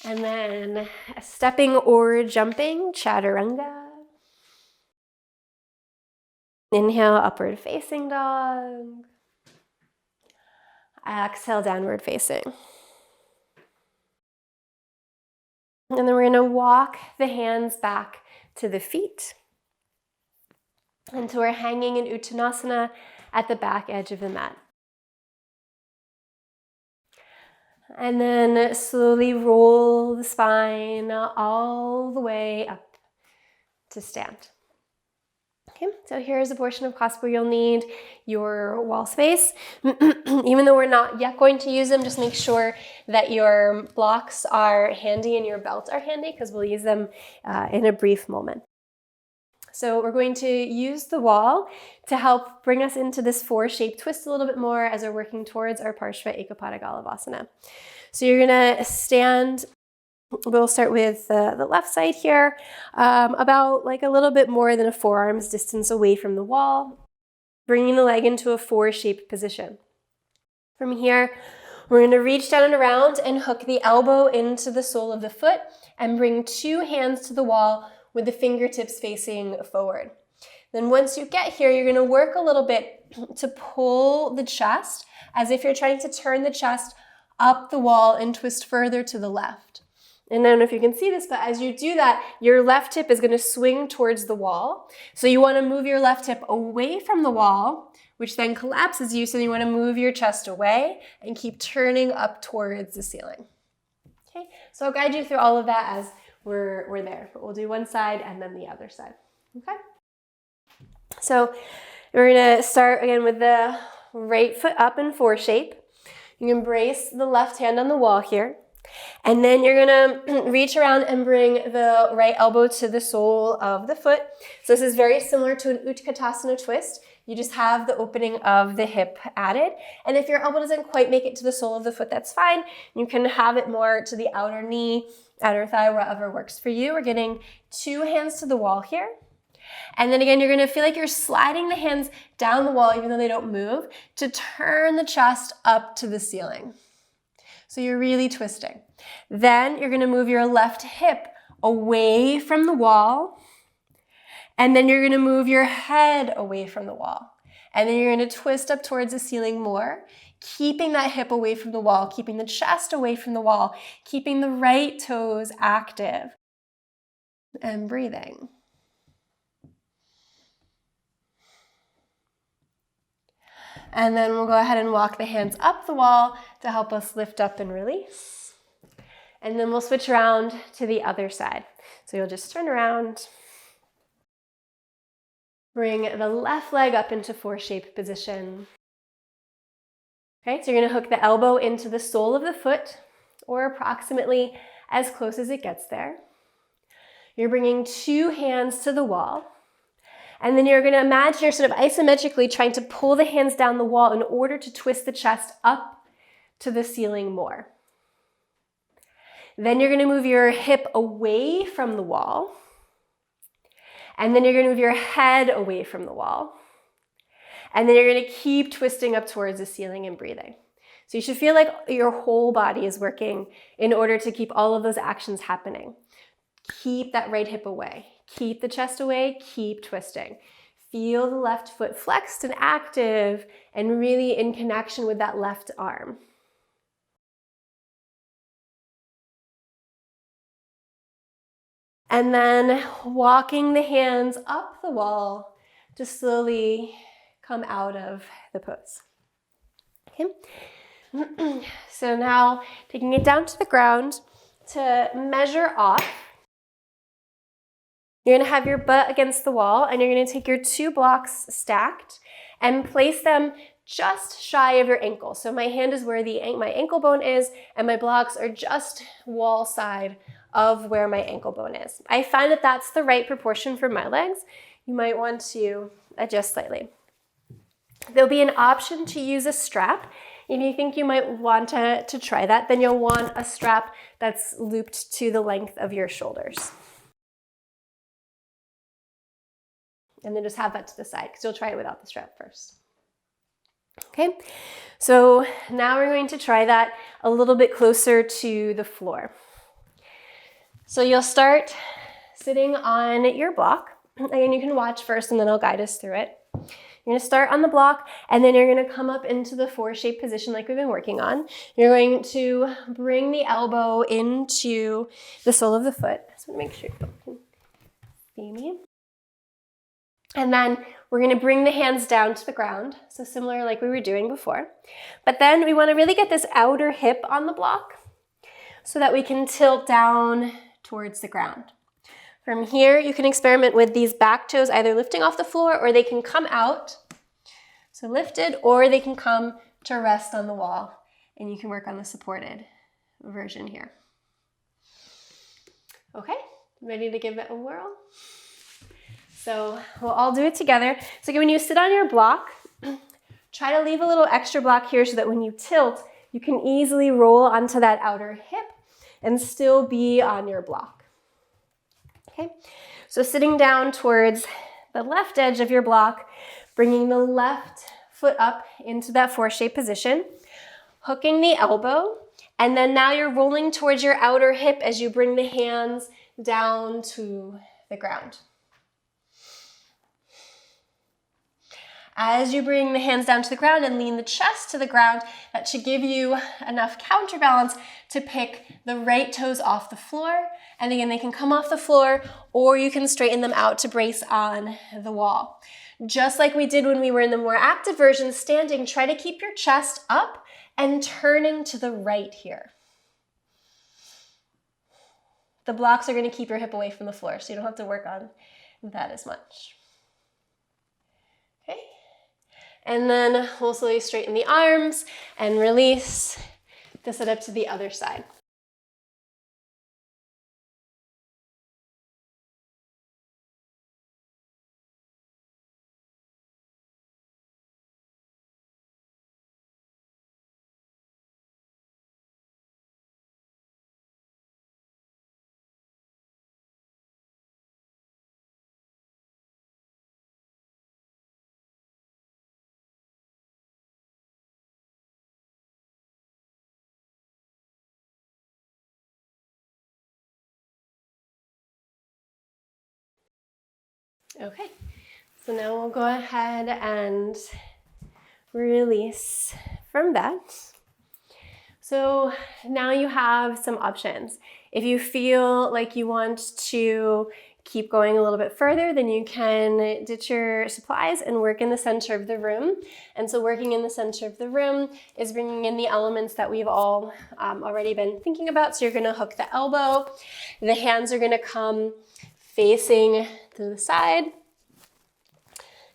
And then stepping or jumping, chaturanga. Inhale, upward facing dog. Exhale, downward facing. And then we're going to walk the hands back to the feet until we're hanging in Uttanasana at the back edge of the mat. And then slowly roll the spine all the way up to stand. Okay, so here's a portion of class where you'll need your wall space. Even though we're not yet going to use them, just make sure that your blocks are handy and your belts are handy, because we'll use them in a brief moment. So we're going to use the wall to help bring us into this 4-shape twist a little bit more as we're working towards our parsva ekapada galavasana. So you're gonna stand. We'll start with the left side here, about like a little bit more than a forearm's distance away from the wall, bringing the leg into a 4-shape position. From here, we're going to reach down and around and hook the elbow into the sole of the foot and bring 2 hands to the wall with the fingertips facing forward. Then once you get here, you're going to work a little bit to pull the chest as if you're trying to turn the chest up the wall and twist further to the left. And I don't know if you can see this, but as you do that, your left hip is going to swing towards the wall. So you want to move your left hip away from the wall, which then collapses you. So you want to move your chest away and keep turning up towards the ceiling. Okay, so I'll guide you through all of that as we're there. But we'll do one side and then the other side. Okay. So we're going to start again with the right foot up in 4-shape. You can brace the left hand on the wall here. And then you're gonna reach around and bring the right elbow to the sole of the foot. So this is very similar to an Utkatasana twist. You just have the opening of the hip added. And if your elbow doesn't quite make it to the sole of the foot, that's fine. You can have it more to the outer knee, outer thigh, wherever works for you. We're getting 2 hands to the wall here. And then again, you're gonna feel like you're sliding the hands down the wall, even though they don't move, to turn the chest up to the ceiling. So you're really twisting. Then you're going to move your left hip away from the wall. And then you're going to move your head away from the wall. And then you're going to twist up towards the ceiling more, keeping that hip away from the wall, keeping the chest away from the wall, keeping the right toes active, and breathing. And then we'll go ahead and walk the hands up the wall to help us lift up and release. And then we'll switch around to the other side. So you'll just turn around. Bring the left leg up into 4-shape position. Okay, so you're gonna hook the elbow into the sole of the foot, or approximately as close as it gets there. You're bringing 2 hands to the wall. And then you're going to imagine you're sort of isometrically trying to pull the hands down the wall in order to twist the chest up to the ceiling more. Then you're going to move your hip away from the wall. And then you're going to move your head away from the wall. And then you're going to keep twisting up towards the ceiling and breathing. So you should feel like your whole body is working in order to keep all of those actions happening. Keep that right hip away. Keep the chest away. Keep twisting. Feel the left foot flexed and active and really in connection with that left arm. And then walking the hands up the wall to slowly come out of the pose. Okay. So now taking it down to the ground to measure off. You're going to have your butt against the wall and you're going to take your 2 blocks stacked and place them just shy of your ankle. So my hand is where my ankle bone is and my blocks are just wall side of where my ankle bone is. I find that that's the right proportion for my legs. You might want to adjust slightly. There'll be an option to use a strap. If you think you might want to try that, then you'll want a strap that's looped to the length of your shoulders. And then just have that to the side because you'll try it without the strap first. Okay, so now we're going to try that a little bit closer to the floor. So you'll start sitting on your block. Again, you can watch first and then I'll guide us through it. You're going to start on the block and then you're going to come up into the 4-shape position like we've been working on. You're going to bring the elbow into the sole of the foot. I just want to make sure you can see me. And then we're going to bring the hands down to the ground. So similar like we were doing before. But then we want to really get this outer hip on the block so that we can tilt down towards the ground. From here, you can experiment with these back toes either lifting off the floor or they can come out, so lifted, or they can come to rest on the wall. And you can work on the supported version here. Okay, ready to give it a whirl? So we'll all do it together. So when you sit on your block, try to leave a little extra block here so that when you tilt, you can easily roll onto that outer hip and still be on your block. Okay, so sitting down towards the left edge of your block, bringing the left foot up into that 4-shape position, hooking the elbow, and then now you're rolling towards your outer hip as you bring the hands down to the ground. As you bring the hands down to the ground and lean the chest to the ground, that should give you enough counterbalance to pick the right toes off the floor. And again, they can come off the floor or you can straighten them out to brace on the wall. Just like we did when we were in the more active version, standing, try to keep your chest up and turning to the right here. The blocks are going to keep your hip away from the floor, so you don't have to work on that as much. Okay. And then we'll slowly straighten the arms and release to sit up to the other side. Okay, so now we'll go ahead and release from that. So now you have some options. If you feel like you want to keep going a little bit further, then you can ditch your supplies and work in the center of the room. And so working in the center of the room is bringing in the elements that we've all already been thinking about. So you're going to hook the elbow. The hands are going to come facing to the side.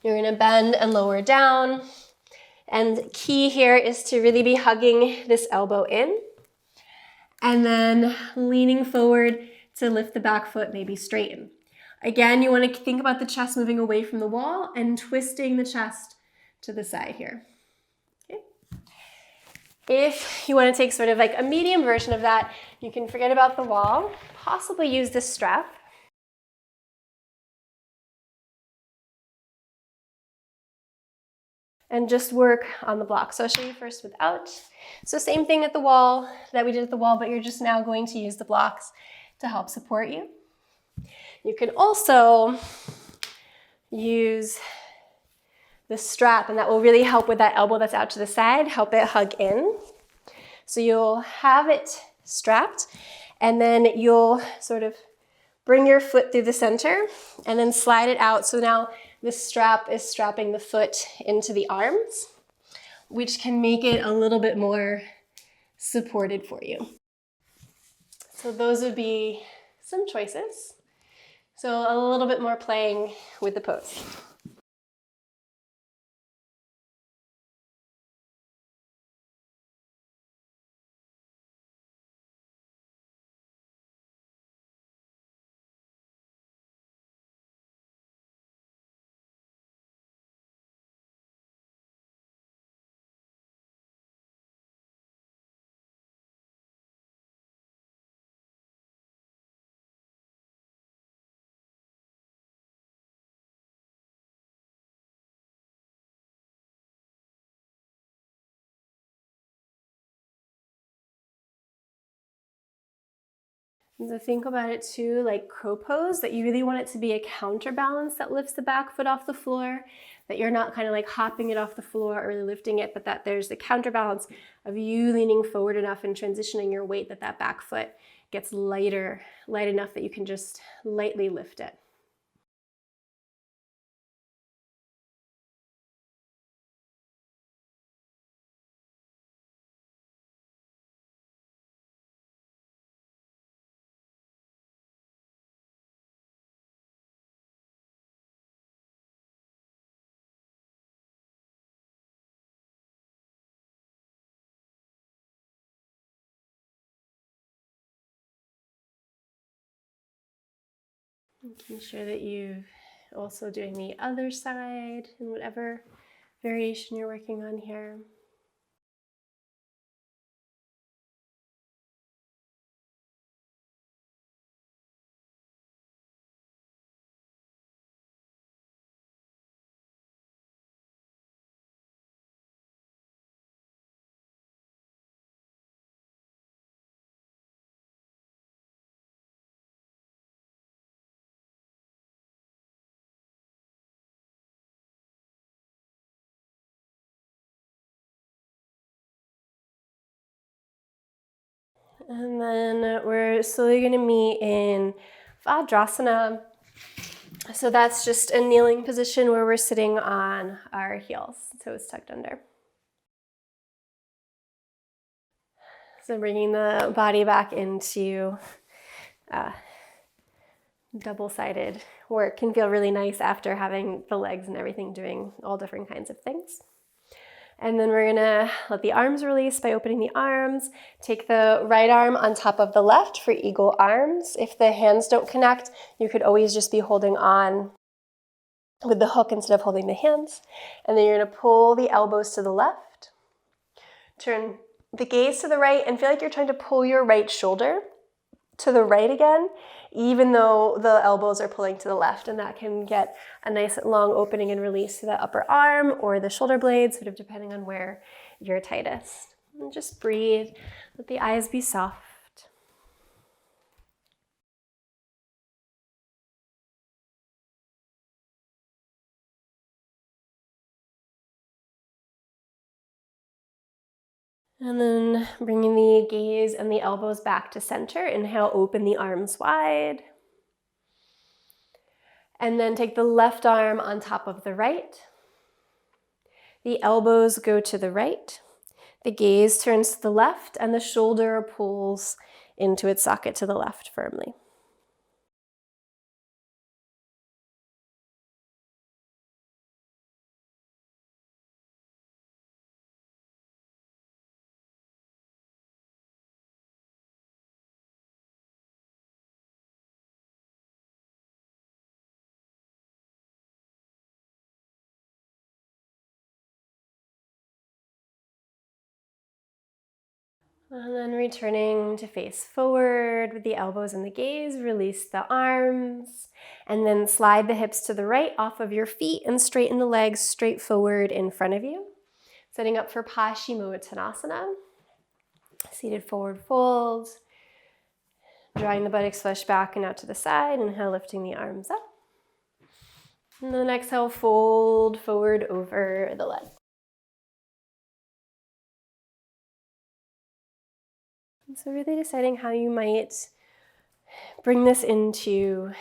You're going to bend and lower down. And key here is to really be hugging this elbow in. And then leaning forward to lift the back foot, maybe straighten. Again, you want to think about the chest moving away from the wall and twisting the chest to the side here. Okay. If you want to take sort of like a medium version of that, you can forget about the wall, possibly use this strap. And just work on the block. So I'll show you first without. So same thing at the wall that we did at the wall, but you're just now going to use the blocks to help support you. You can also use the strap, and that will really help with that elbow that's out to the side, help it hug in. So you'll have it strapped, and then you'll sort of bring your foot through the center and then slide it out. So now the strap is strapping the foot into the arms, which can make it a little bit more supported for you. So those would be some choices. So a little bit more playing with the pose. And so think about it too, like crow pose, that you really want it to be a counterbalance that lifts the back foot off the floor, that you're not kind of like hopping it off the floor or really lifting it, but that there's the counterbalance of you leaning forward enough and transitioning your weight that that back foot gets lighter, light enough that you can just lightly lift it. Making sure that you're also doing the other side in whatever variation you're working on here. And then we're slowly going to meet in Vajrasana. So that's just a kneeling position where we're sitting on our heels, toes tucked under. So bringing the body back into double-sided work can feel really nice after having the legs and everything doing all different kinds of things. And then we're gonna let the arms release by opening the arms. Take the right arm on top of the left for eagle arms. If the hands don't connect, you could always just be holding on with the hook instead of holding the hands. And then you're gonna pull the elbows to the left. Turn the gaze to the right and feel like you're trying to pull your right shoulder to the right again, even though the elbows are pulling to the left, and that can get a nice long opening and release to the upper arm or the shoulder blades, sort of depending on where you're tightest. And just breathe, let the eyes be soft. And then bringing the gaze and the elbows back to center. Inhale, open the arms wide. And then take the left arm on top of the right. The elbows go to the right. The gaze turns to the left and the shoulder pulls into its socket to the left firmly. And then returning to face forward with the elbows and the gaze, release the arms, and then slide the hips to the right off of your feet and straighten the legs straight forward in front of you. Setting up for Paschimottanasana, seated forward fold, drawing the buttocks flush back and out to the side, inhale, lifting the arms up. And then exhale, fold forward over the leg. So really deciding how you might bring this into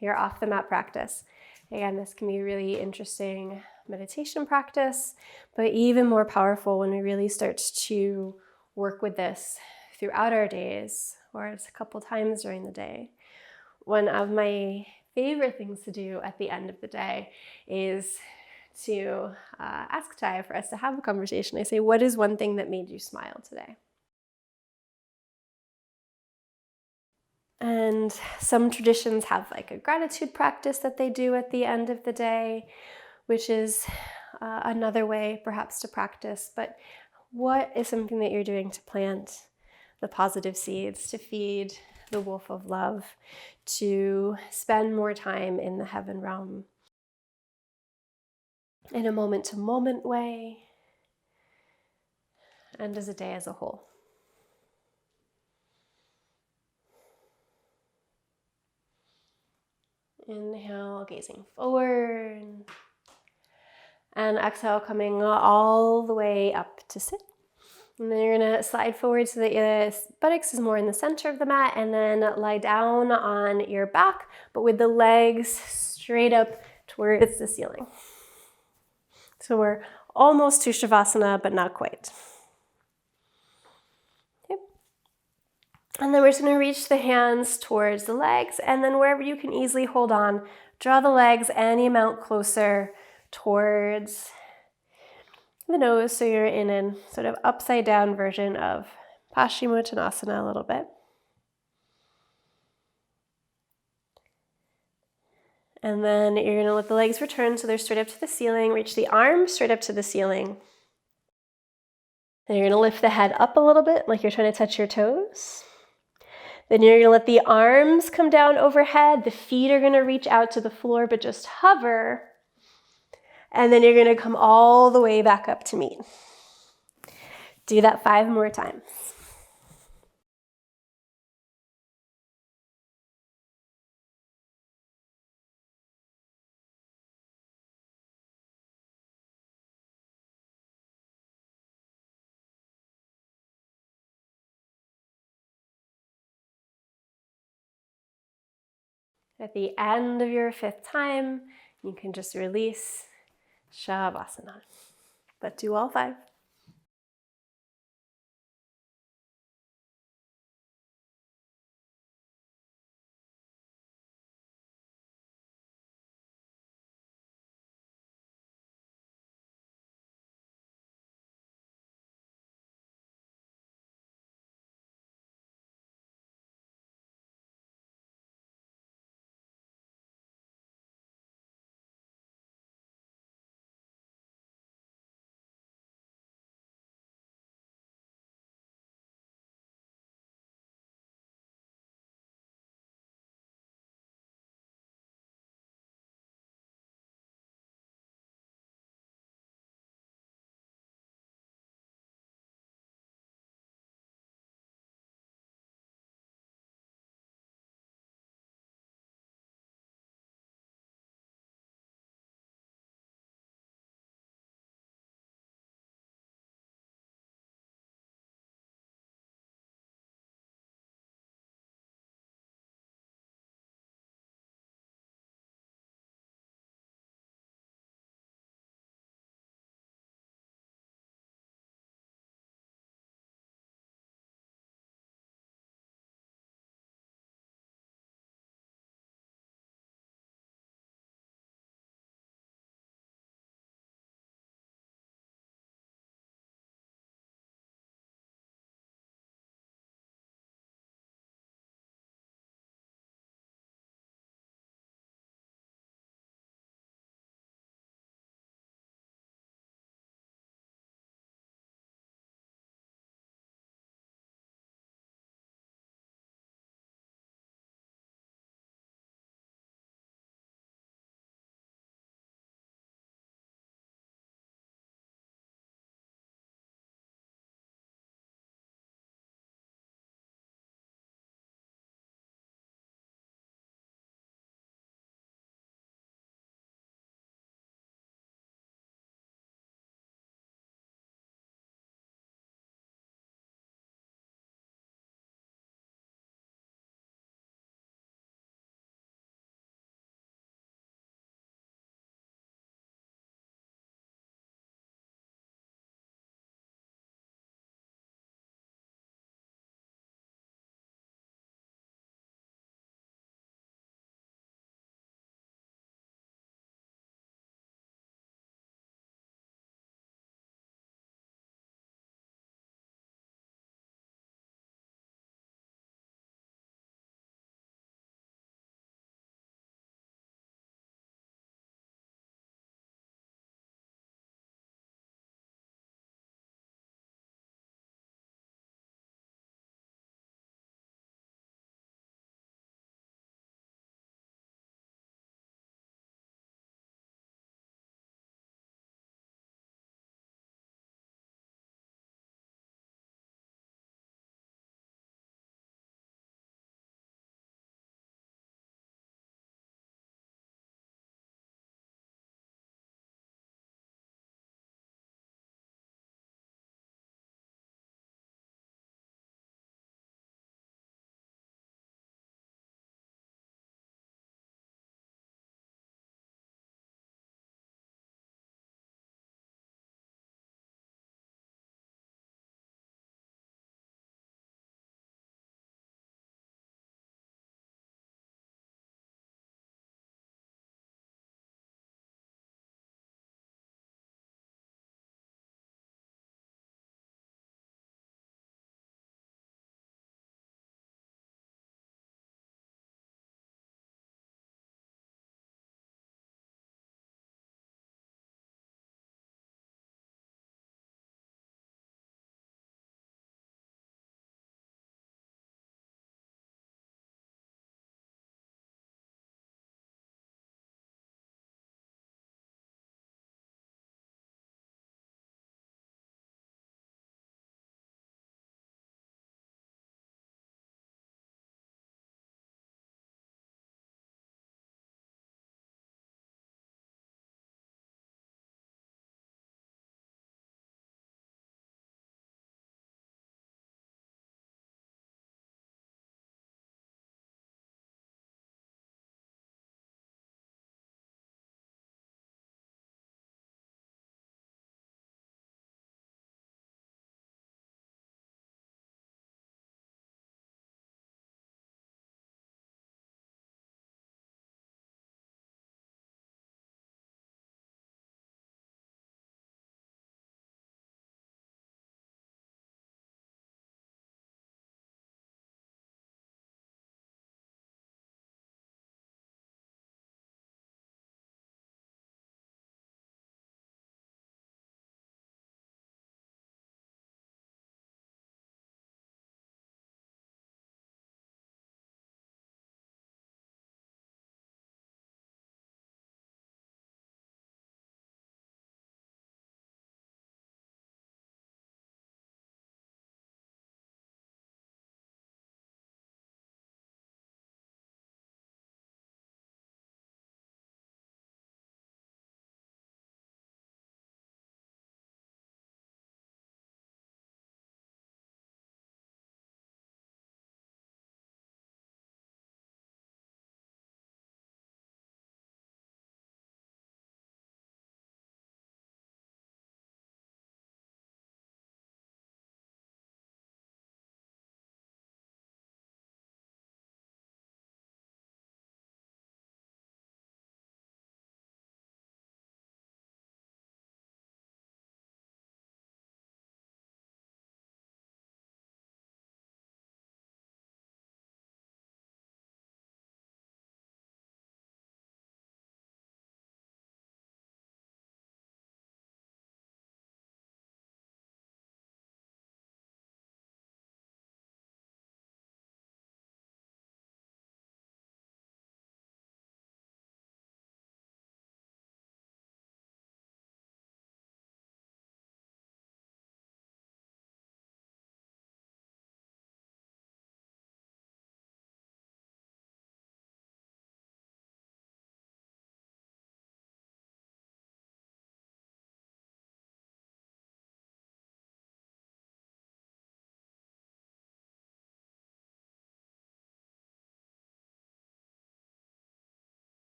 your off the mat practice. Again, this can be a really interesting meditation practice, but even more powerful when we really start to work with this throughout our days or a couple times during the day. One of my favorite things to do at the end of the day is to ask Taya for us to have a conversation. I say, what is one thing that made you smile today? And some traditions have like a gratitude practice that they do at the end of the day, which is another way perhaps to practice. But what is something that you're doing to plant the positive seeds, to feed the wolf of love, to spend more time in the heaven realm in a moment-to-moment way and as a day as a whole? Inhale, gazing forward. And exhale, coming all the way up to sit. And then you're gonna slide forward so that your buttocks is more in the center of the mat, and then lie down on your back, but with the legs straight up towards the ceiling. So we're almost to Shavasana, but not quite. And then we're just going to reach the hands towards the legs, and then wherever you can easily hold on, draw the legs any amount closer towards the nose, so you're in a sort of upside down version of Paschimottanasana a little bit. And then you're going to let the legs return so they're straight up to the ceiling. Reach the arms straight up to the ceiling. Then you're going to lift the head up a little bit like you're trying to touch your toes. Then you're going to let the arms come down overhead. The feet are going to reach out to the floor, but just hover. And then you're going to come all the way back up to meet. Do that 5 more times. At the end of your 5th time, you can just release Shavasana. But do all 5.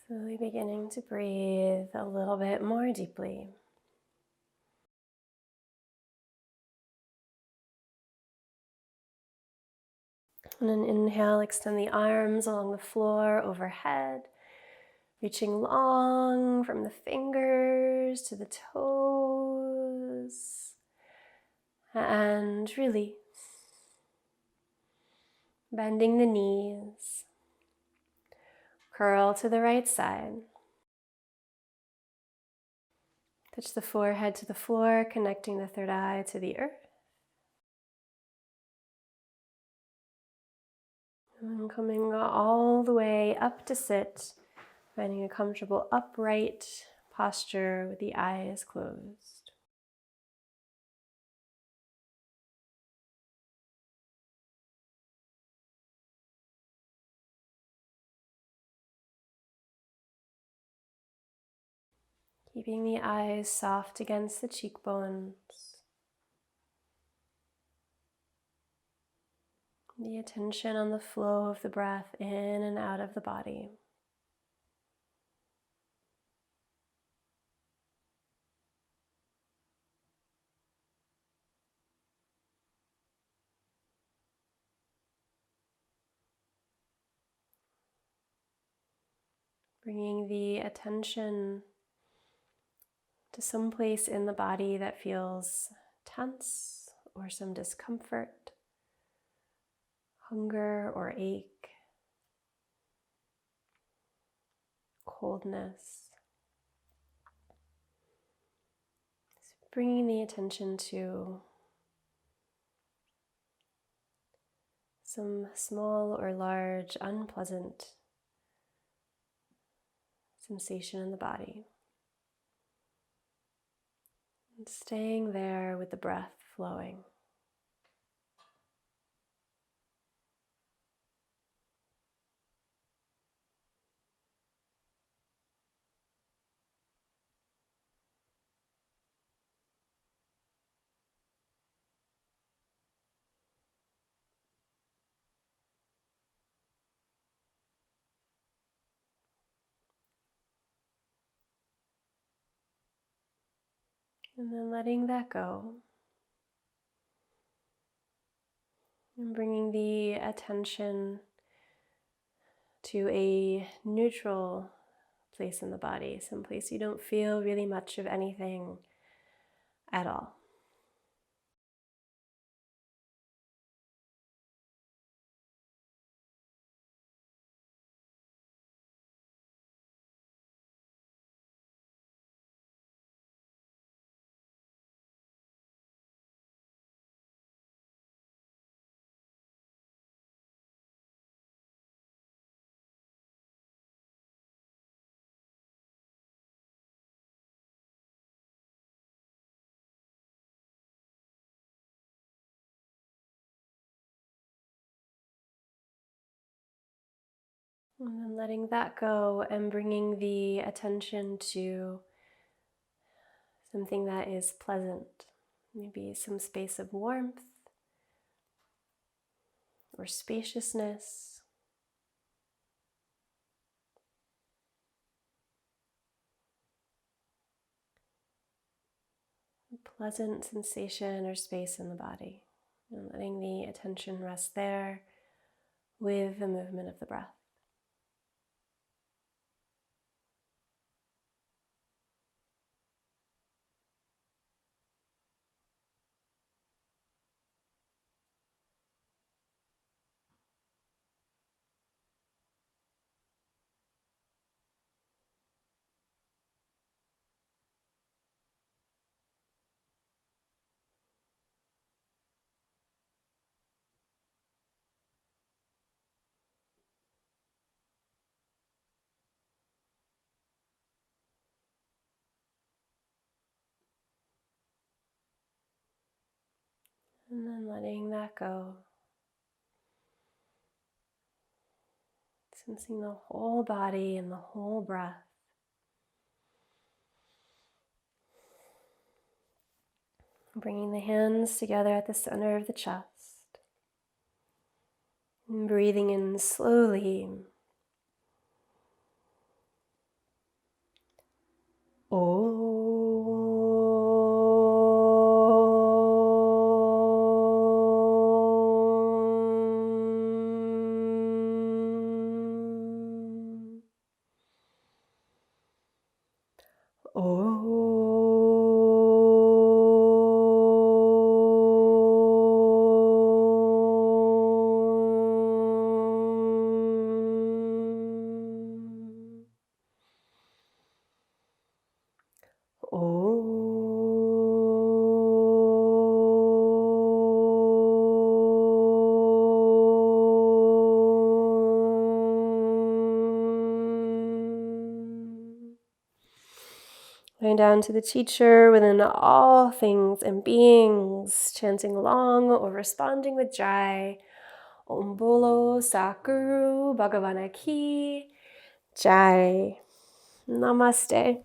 Slowly beginning to breathe a little bit more deeply. On an inhale, extend the arms along the floor overhead, reaching long from the fingers to the toes. And release. Bending the knees. Curl to the right side. Touch the forehead to the floor, connecting the third eye to the earth. And coming all the way up to sit, finding a comfortable upright posture with the eyes closed. Keeping the eyes soft against the cheekbones. The attention on the flow of the breath in and out of the body. Bringing the attention to some place in the body that feels tense or some discomfort, hunger or ache, coldness. Bringing the attention to some small or large unpleasant sensation in the body. And staying there with the breath flowing. And then letting that go. And bringing the attention to a neutral place in the body, some place you don't feel really much of anything at all. And then letting that go and bringing the attention to something that is pleasant. Maybe some space of warmth or spaciousness. A pleasant sensation or space in the body. And letting the attention rest there with the movement of the breath. And then letting that go. Sensing the whole body and the whole breath. Bringing the hands together at the center of the chest. And breathing in slowly. Going down to the teacher within all things and beings, chanting along or responding with Jai. Om Bolo Sakuru Bhagavana Ki Jai. Namaste.